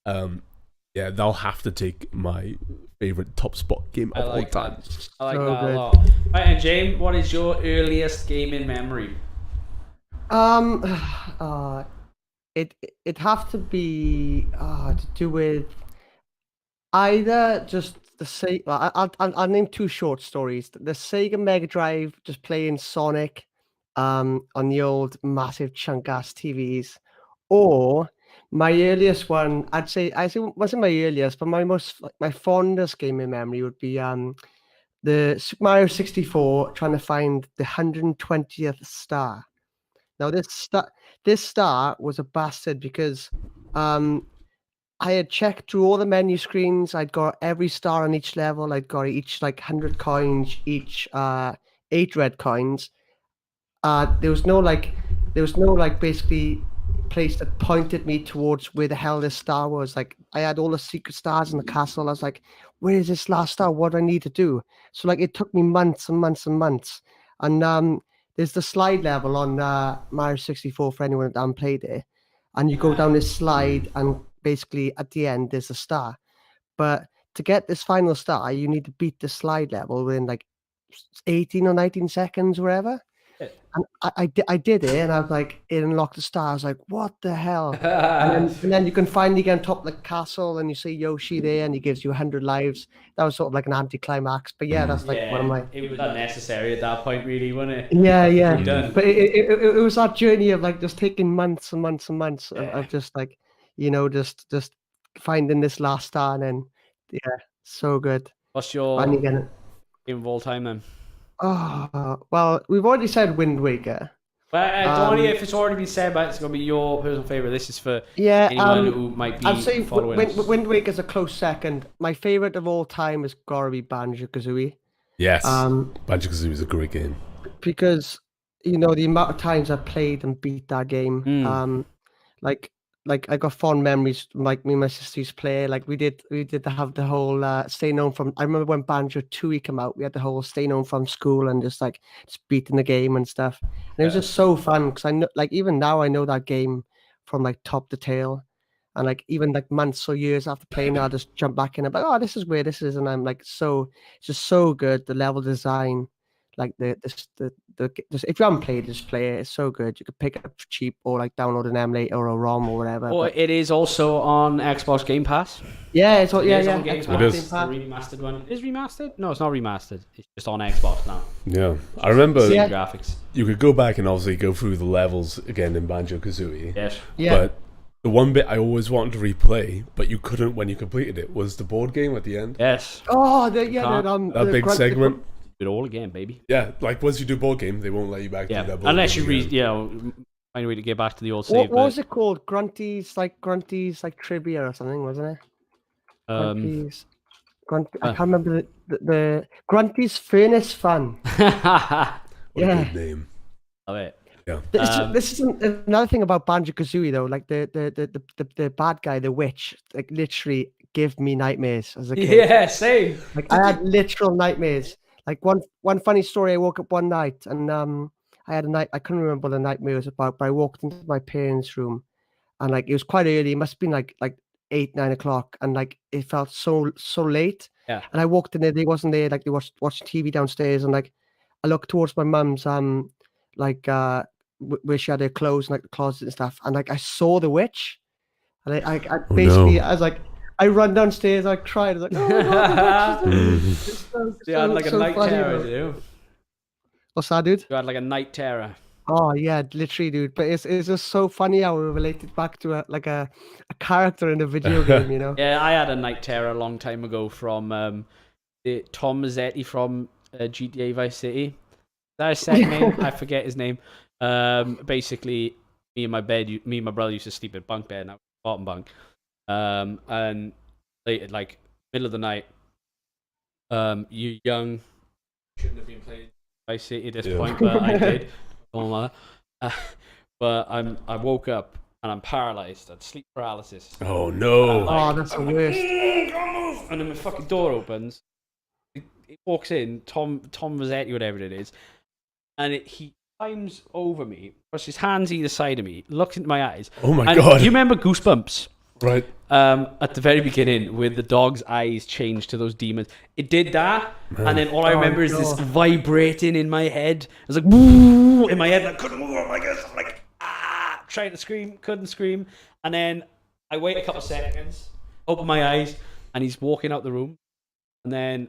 that'll have to take my favorite top spot game of all time. I like So that good. a lot. Right, and James, what is your earliest gaming memory? It'd have to be to do with either just the Sega. I'll name two short stories. The Sega Mega Drive, just playing Sonic, on the old massive chunk ass TVs, or my earliest one. I say it wasn't my earliest, but my fondest gaming memory would be the Super Mario 64 trying to find the 120th star. Now this star was a bastard because I had checked through all the menu screens. I'd got every star on each level. I'd got each like 100 coins, each 8 red coins. There was no basically place that pointed me towards where the hell this star was. Like I had all the secret stars in the castle. I was like, where is this last star? What do I need to do? So like it took me months and months and months. And there's the slide level on Mario 64 for anyone that hasn't played it. And you go down this slide and basically at the end there's a star. But to get this final star, you need to beat the slide level within like 18 or 19 seconds, wherever. And I did it, and I was like, it unlocked the star. I was like, what the hell? And then you can finally get on top of the castle, and you see Yoshi there, and he gives you 100 lives. That was sort of like an anticlimax. But yeah, that's like one of my. It was unnecessary at that point, really, wasn't it? Yeah, yeah. Done. But it was that journey of like just taking months and months and months of just like, just finding this last star, and then yeah, so good. What's your Finally getting it. game of all time then? Oh, well, we've already said Wind Waker. But don't worry if it's already been said, but it's going to be your personal favourite. This is for anyone who might be I'd say following us. Wind Waker's a close second. My favourite of all time is gotta be Banjo-Kazooie. Yes. Banjo-Kazooie is a great game. Because, the amount of times I played and beat that game. Like I got fond memories. Like me and my sister used to play. Like we did have the whole staying home from. I remember when Banjo Tooie came out. We had the whole staying home from school and just beating the game and stuff. And it was just so fun because I know, like even now I know that game from like top to tail. And like even like months or years after playing, I'll just jump back in. I'm like, oh, this is where this is, and I'm like, it's just so good. The level design, like just, if you haven't played, just play it. It's so good. You could pick it up for cheap or like download an emulator or a ROM or whatever. Or it is also on Xbox Game Pass. Yeah, it's all, yeah. On Game Pass. It is. The remastered one. Is remastered? No, it's not remastered. It's just on Xbox now. Yeah, I remember graphics. You could go back and obviously go through the levels again in Banjo-Kazooie. Yes. Yeah. But the one bit I always wanted to replay, but you couldn't when you completed it, was the board game at the end. Yes. Oh, That big segment. Do it all again, baby. Yeah, like once you do board game, they won't let you back to that board unless game you again. find a way to get back to the old save. What was it called? Grunty's trivia or something, wasn't it? Grunty's. I can't remember the Grunty's Furnace Fun. What a good name. Love it. Yeah. This is another thing about Banjo-Kazooie though. Like the bad guy, the witch, like literally give me nightmares as a kid. Yeah, same. Like I had literal nightmares. Like one funny story, I woke up one night and I had a night, I couldn't remember what the nightmare was about, but I walked into my parents' room and like it was quite early. It must have been like 8, 9 o'clock, and like it felt so late. Yeah. And I walked in there, they wasn't there. Like they watching TV downstairs, and like I looked towards my mum's where she had her clothes and like the closet and stuff, and like I saw the witch, and I basically I was like. I run downstairs, I cried, I was like, oh my God, You had like a night terror, did you? What's that, dude? You had like a night terror. Oh yeah, literally, dude. But it's just so funny how we related back to a character in a video game, you know? Yeah, I had a night terror a long time ago from Tom Mazzetti from GTA Vice City. Is that his second name? I forget his name. Basically, me and my brother used to sleep at bunk bed, now bottom bunk. And late, like middle of the night, you young shouldn't have been playing Vice City at this point, but I did. Don't matter. But I woke up and I'm paralyzed. I had sleep paralysis. Oh no! That's the worst. And then my fucking door opens. It walks in, Tom Mazzetti, whatever it is, and he climbs over me, puts his hands either side of me, looks into my eyes. Oh my God! You remember Goosebumps? Right. At the very beginning, with the dog's eyes changed to those demons, it did that, and then all I remember is this vibrating in my head. I was like, woo, in my head, I couldn't move. I'm like, trying to scream, couldn't scream, and then I wait a couple of seconds, open my eyes, and he's walking out the room, and then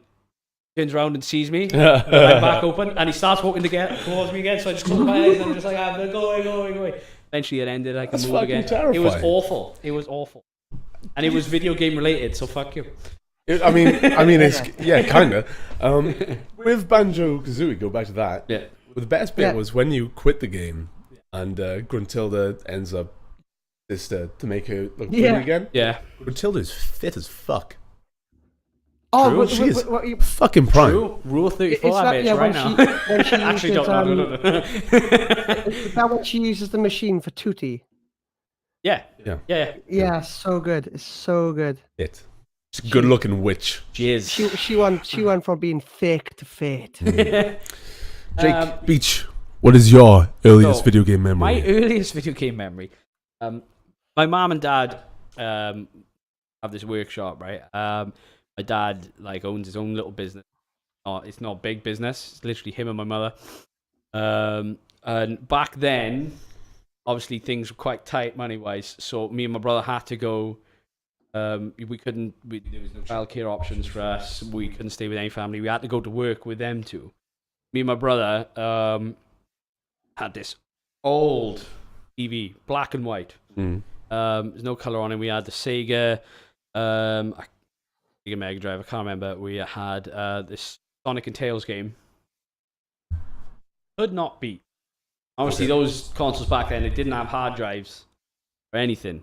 turns around and sees me, I'm back open, and he starts walking towards me again. So I just close my eyes and I'm just like, I'm going. Eventually it ended. I can move again. Terrifying. It was awful. And it was video game related, so fuck you. I mean, it's kind of. With Banjo-Kazooie, go back to that. Yeah. The best bit was when you quit the game and Gruntilda ends up to make her look pretty again. Yeah. Gruntilda's fit as fuck. Oh, she is fucking prime. Rule 34 right now. When she Actually, uses, don't. is that when she uses the machine for Tootie? Yeah. Yeah, so good. It's so good. It's a good looking witch. Jizz. She went from being fake to fate. Jake Beach, what is your earliest video game memory? My earliest video game memory. My mom and dad have this workshop, right? My dad owns his own little business. It's not a big business. It's literally him and my mother. And back then, obviously things were quite tight money wise. So me and my brother had to go. There was no childcare options for us. We couldn't stay with any family. We had to go to work with them too. Me and my brother had this old TV, black and white. There's no color on it. We had the Sega, Sega Mega Drive. I can't remember. We had this Sonic and Tails game. Could not beat. Obviously, those consoles back then, they didn't have hard drives or anything.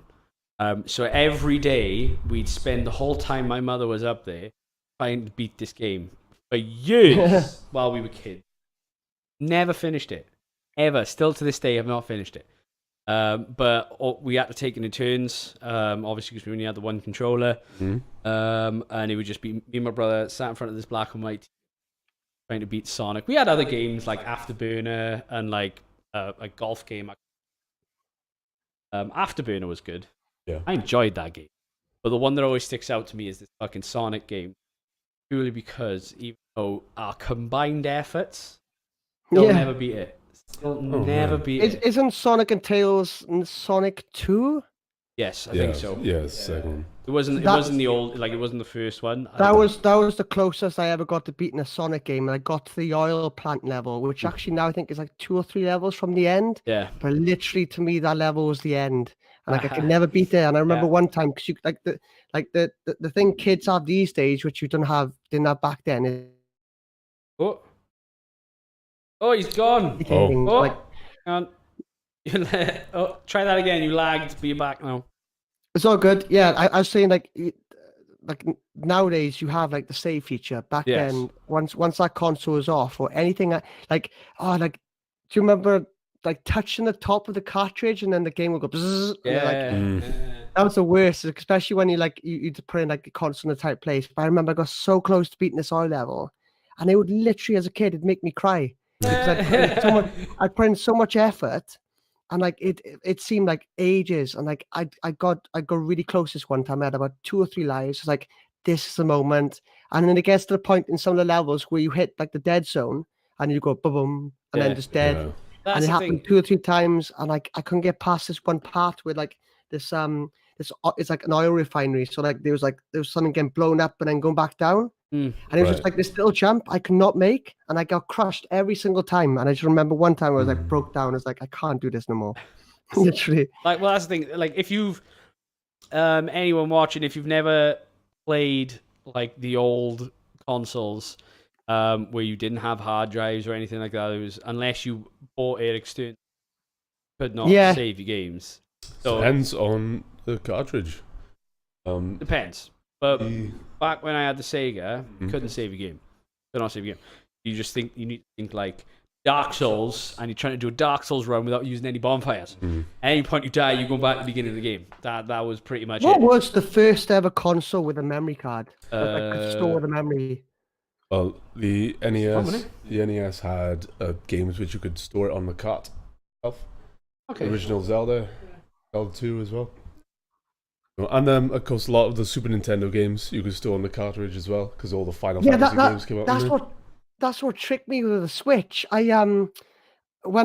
So every day, we'd spend the whole time my mother was up there trying to beat this game for years while we were kids. Never finished it. Ever. Still to this day, have not finished it. But we had to take it in turns, obviously, because we only had the one controller. And it would just be me and my brother sat in front of this black and white trying to beat Sonic. We had other games like Afterburner and like a golf game. Afterburner was good. Yeah. I enjoyed that game. But the one that always sticks out to me is this fucking Sonic game. Purely because even though our combined efforts, they'll never beat it. They'll never beat it. Isn't Sonic and Tails in Sonic 2? Yes, I think so. Yes, second. It wasn't the old, like it wasn't the first one. That was the closest I ever got to beating a Sonic game, and I got to the oil plant level, which actually now I think is like 2 or 3 levels from the end. Yeah. But literally to me that level was the end, and like I could never beat it. And I remember one time because you the thing kids have these days, which you didn't have back then. Is he's gone. Like, hang on. Try that again. You lagged, but you're back now. it's all good. Yeah, I was saying like nowadays you have like the save feature. Back then, once that console was off or anything, do you remember like touching the top of the cartridge and then the game would go bzzz, that was the worst, especially when you put in like the console in the tight place. But I remember I got so close to beating this oil level, and it would literally, as a kid, it'd make me cry because I'd put in so much effort. And like it seemed like ages, and like I got really close this one time. I had about 2 or 3 lives. It's like, this is the moment. And then it gets to the point in some of the levels where you hit like the dead zone, and you go boom, boom, and then just dead. Yeah. And it happened 2 or 3 times, and like I couldn't get past this one part where like this it's like an oil refinery. So like there was something getting blown up and then going back down. And it was just like this little jump I could not make, and I got crushed every single time. And I just remember one time I was like broke down. I was like, I can't do this no more. Literally. Like, well, that's the thing. Like, if you've anyone watching, if you've never played like the old consoles, where you didn't have hard drives or anything like that, it was, unless you bought it external, could not save your games. So depends on the cartridge. Depends. But back when I had the Sega, couldn't save a game. Could not save a game. You just think you need to think like Dark Souls, and you're trying to do a Dark Souls run without using any bonfires. At any point you die, you go back to the beginning of the game. That was pretty much it. What was the first ever console with a memory card? That could store the memory. Well, the NES had games which you could store it on the cart itself. Okay. Original Zelda 2 as well. And of course, a lot of the Super Nintendo games you could store on the cartridge as well, because all the Final Fantasy games came out. That's what tricked me with the Switch. When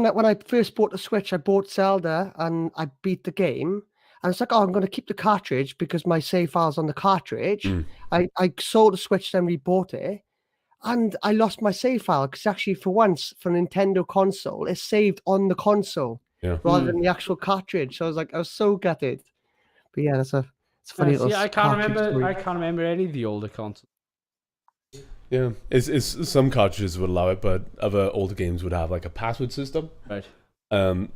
I first bought the Switch, I bought Zelda and I beat the game. And it's like, I'm going to keep the cartridge because my save file's on the cartridge. I sold the Switch, then rebought it, and I lost my save file because actually, for once, for a Nintendo console, it's saved on the console rather than the actual cartridge. So I was so gutted. But yeah, it's funny little I can't remember. story. I can't remember any of the older consoles. Yeah, it's some cartridges would allow it, but other older games would have like a password system. Right.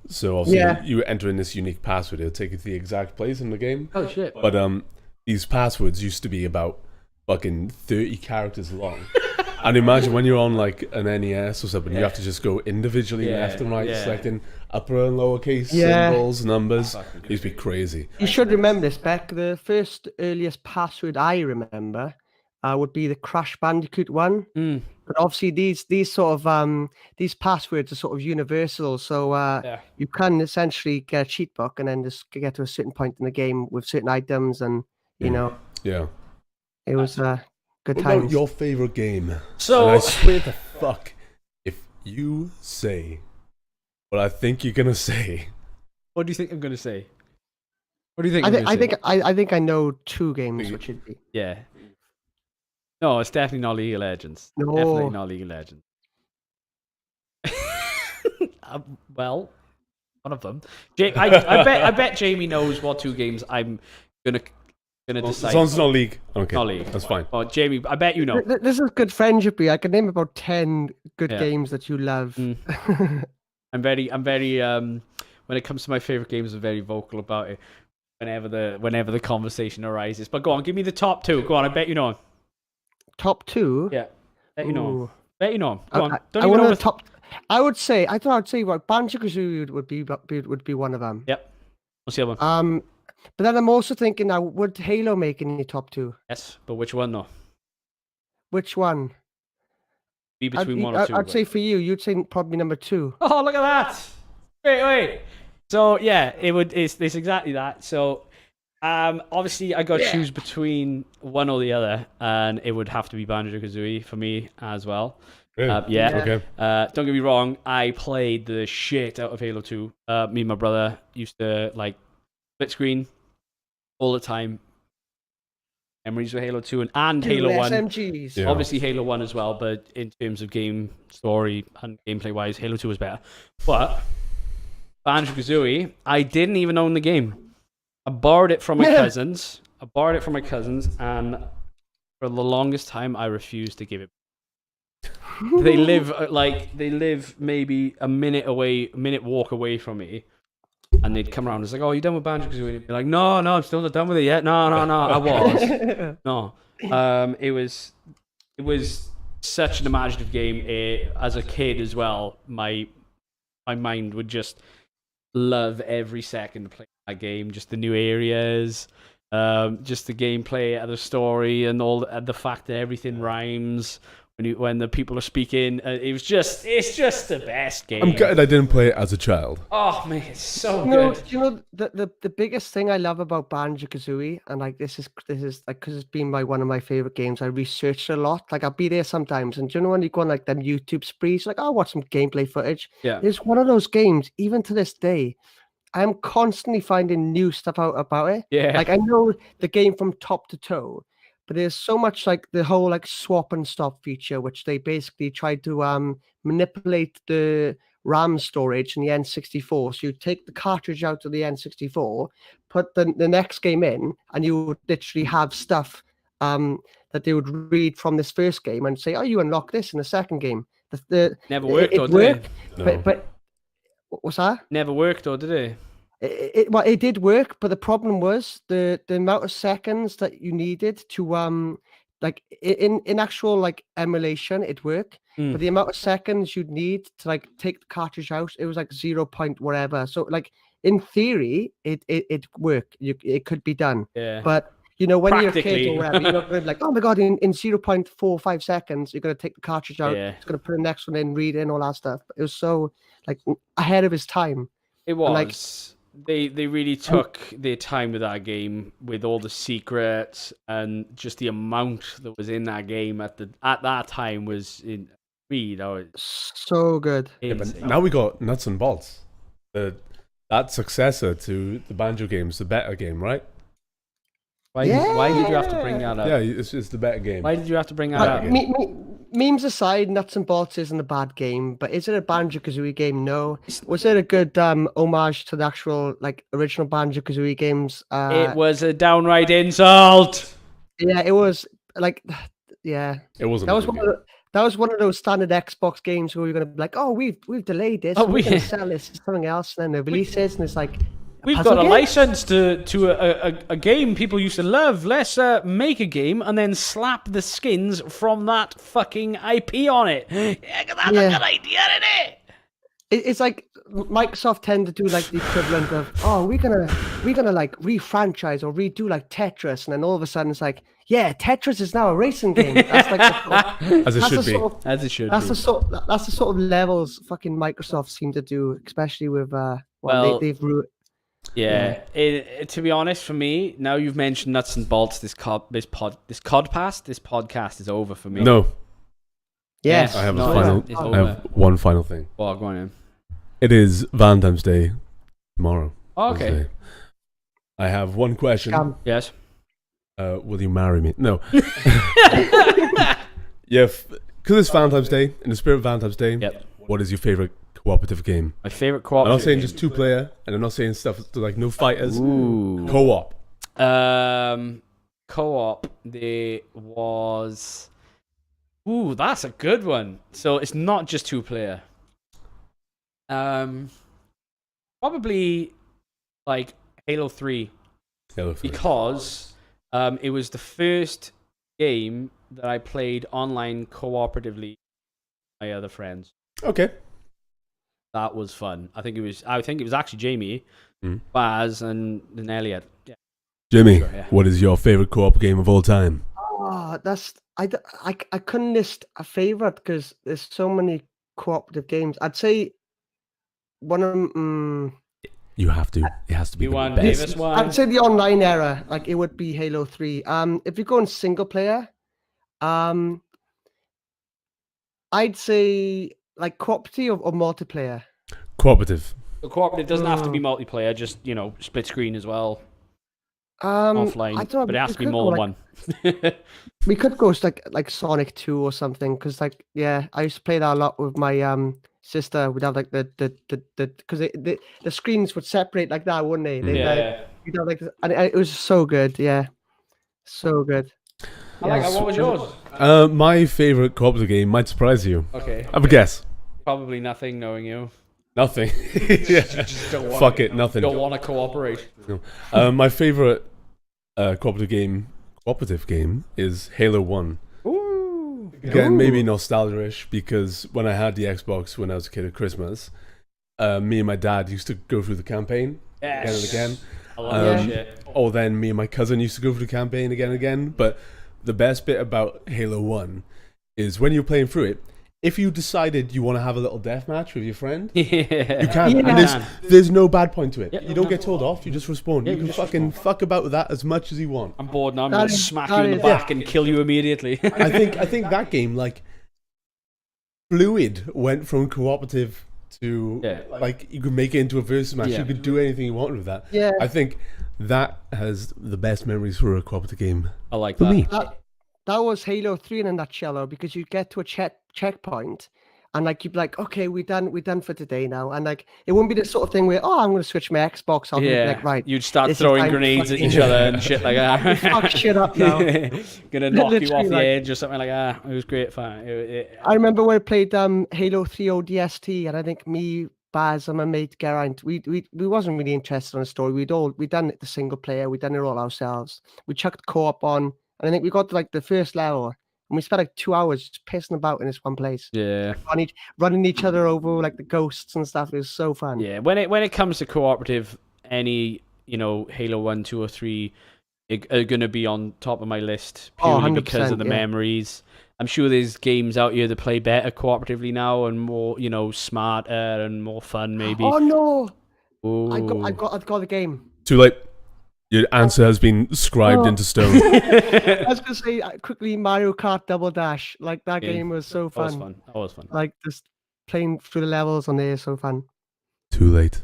So obviously you enter in this unique password, it'll take you to the exact place in the game. Oh shit! But these passwords used to be about fucking 30 characters long. And imagine when you're on like an NES or something, you have to just go individually left and right, selecting upper and lowercase symbols, numbers. It used to be crazy. You should remember this, Beck. The first earliest password I remember would be the Crash Bandicoot one. But obviously these sort of these passwords are sort of universal, so you can essentially get a cheat book and then just get to a certain point in the game with certain items, and you know. Yeah. It was good What times. about your favorite game? So and I swear to fuck, if you say What I think you're gonna say. What do you think I'm gonna say? What do you think? I think I know 2 games which should be. Yeah. No, it's definitely not League of Legends. No. Definitely not League of Legends. Well, one of them. I bet Jamie knows what 2 games I'm gonna decide. As long as it's not League. Okay, Not League. that's fine. Oh, Jamie, I bet you know. This is good friendship. I can name about 10 good games that you love. I'm very when it comes to my favorite games, I'm very vocal about it whenever the conversation arises. But go on, give me the top 2. Go on, I bet you know. Top 2? Yeah. Bet you know. Ooh. Bet you know. Go on. I want the top. I thought I'd say Banjo-Kazooie would be one of them. Yep. What's the other one? But then I'm also thinking now, would Halo make in your top 2? Yes, but which one though? Which one? Be between 1 or 2. I'd say for you, you'd say probably number 2. Oh, look at that! Wait. So yeah, it's exactly that. So obviously I got to choose between one or the other, and it would have to be Banjo-Kazooie for me as well. Really? Yeah. Okay. Don't get me wrong, I played the shit out of Halo 2. Me and my brother used to like split screen all the time. Memories of Halo 2 and Halo 1. SMGs. Yeah. Obviously Halo 1 as well, but in terms of game story and gameplay wise, Halo 2 was better. But Banjo-Kazooie, I didn't even own the game. I borrowed it from my cousins. And for the longest time I refused to give it. They live maybe a minute walk away from me. And they'd come around and it's like, oh, you done with Banjo-Kazooie? And they'd be like, no, I'm still not done with it yet. No, I was. No. It was such an imaginative game. As a kid as well, my mind would just love every second of playing that game. Just the new areas, just the gameplay and the story and all the fact that everything rhymes. When the people are speaking, it's just the best game. I'm gutted I didn't play it as a child. Oh man, it's so good. The biggest thing I love about Banjo-Kazooie, and like this is like because it's been one of my favorite games. I researched a lot. Like I'll be there sometimes, and do you know when you go on like them YouTube sprees, like I'll watch some gameplay footage. Yeah, it's one of those games. Even to this day, I am constantly finding new stuff out about it. Yeah, like I know the game from top to toe. But there's so much like the whole like swap and stop feature, which they basically tried to manipulate the RAM storage in the N64. So you take the cartridge out of the N64, put the next game in, and you would literally have stuff that they would read from this first game and say, oh, you unlock this in the second game. Never worked, it worked, but what's that? Never worked, or did it? It did work, but the problem was the amount of seconds that you needed to like in actual like emulation it worked, but the amount of seconds you'd need to like take the cartridge out, it was like 0. whatever. So like in theory it worked, it could be done. Yeah. But you know when you're a kid or whatever, you're not going to be like, oh my god, in 0.45 seconds you're going to take the cartridge out, it's going to put the next one in, read in, all that stuff. It was so like ahead of his time. It was. And, like, They really took their time with that game, with all the secrets and just the amount that was in that game at that time was in so good. Yeah, but now we got Nuts and Bolts, that successor to the Banjo games, the better game, right? Why did you have to bring that up? Yeah, it's the better game. Why did you have to bring that up? Memes aside, Nuts and Bolts isn't a bad game, but is it a Banjo-Kazooie game? No. Was it a good homage to the actual like original Banjo-Kazooie games? It was a downright insult. Yeah, it was like, yeah. It wasn't. That was one of those standard Xbox games where you're gonna be like, oh, we've delayed this. We're gonna sell this to something else, and then they release it, and it's like, we've got a license to a game people used to love. Let's make a game and then slap the skins from that fucking IP on it. Yeah, that's a good idea, isn't it? It's like Microsoft tend to do like the equivalent of, oh, we're gonna like re-franchise or redo like Tetris, and then all of a sudden it's like, yeah, Tetris is now a racing game. That's like as it should be. As it should be. That's the sort of levels fucking Microsoft seem to do, especially with they've ruined. Yeah, to be honest, for me, now you've mentioned Nuts and Bolts, this podcast is over for me. No. Yes. I have one final thing. Well, go on in. It is Valentine's Day tomorrow. Oh, okay. Wednesday. I have one question. Yes. Will you marry me? No. Yeah, because it's Valentine's Day, in the spirit of Valentine's Day, Yep. what is your favorite cooperative game? My favorite I'm cooperative. not saying just 2-player, and I'm not saying stuff like no fighters. Ooh. Co-op. Co-op. There was. Ooh, that's a good one. So it's not just 2-player. Probably like Halo 3. Halo 3. Because it was the first game that I played online cooperatively with my other friends. Okay. That was fun. I think it was actually Jamie, Baz, and Elliot. Yeah. Jimmy, Sure, yeah. what is your favorite co-op game of all time? Oh, I couldn't list a favorite because there's so many cooperative games. I'd say one of them. You have to. It has to be You the want best. Davis one? I'd say the online era, like it would be Halo 3. If you go in single player, I'd say like cooperative or multiplayer. Cooperative. The cooperative doesn't have to be multiplayer, just split screen as well, offline. I don't know, But it has we to be could more go, than like, one. We could go like Sonic 2 or something, because I used to play that a lot with my sister. We'd have like the because the screens would separate like that, wouldn't they? Yeah. We'd have like, and it was so good. Yeah, so good. I like that. What was yours? My favorite cooperative game might surprise you. Okay. Have a guess. Probably nothing, knowing you. Nothing. You just don't want Fuck it, nothing. Don't want to cooperate. My favorite cooperative game is Halo 1. Ooh. Again, maybe nostalgia-ish, because when I had the Xbox when I was a kid at Christmas, me and my dad used to go through the campaign again and again. I love that shit. Or then me and my cousin used to go through the campaign again and again. But the best bit about Halo 1 is when you're playing through it, if you decided you want to have a little deathmatch with your friend, you can. Yeah. And there's no bad point to it. Yep. You don't get told off, you just respawn. Yeah, you you can just fucking fuck about with that as much as you want. I'm bored now. I'm That going to is- smack you that in the is- back and kill you immediately. I think that game, like, fluid went from cooperative to like you could make it into a versus match. Yeah. You could do anything you wanted with that. Yeah. I think that has the best memories for a cooperative game. I like For that. me. That was Halo 3 in a nutshell, though, because you get to a checkpoint and like you'd be like, okay, we're done for today now, and like it wouldn't be the sort of thing where I'm going to switch my Xbox. I'll be like, right, You'd start this is throwing time to grenades at fucking- each other and shit like that. fuck shit up now. Gonna knock you off Literally, the like- edge or something like that. It was great fun. I remember when I played Halo 3 ODST, and I think me, Baz, and my mate Geraint, we wasn't really interested in the story. We done it the single player. We done it all ourselves. We chucked co-op on, and I think we got to like the first level, and we spent like 2 hours just pissing about in this one place, Yeah. running each other over like the ghosts and stuff. It was so fun. Yeah. When it comes to cooperative, any Halo 1, 2, or 3 are gonna be on top of my list purely because of 100%, the yeah. memories. I'm sure there's games out here that play better cooperatively now and more, smarter and more fun maybe. Oh no! Ooh. I got the game. Too late. Your answer has been scribed into stone. I was gonna say quickly Mario Kart Double Dash. Like that Yeah, game was so That was fun. fun. That was fun. Like just playing through the levels on there is so fun. Too late.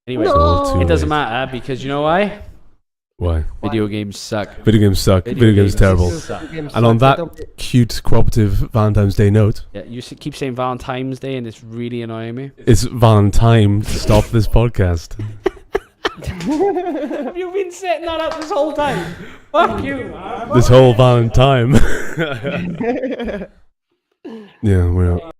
Anyway, No! Too it doesn't late. matter because you know why? Why? Video games suck. Video games suck. Video games are terrible. And on that cute cooperative Valentine's Day note, Yeah, you keep saying Valentine's Day and it's really annoying me. it's Valentine to stop this podcast. Have you been setting that up this whole time? Fuck you, man. This whole Valentine. Yeah, we're out.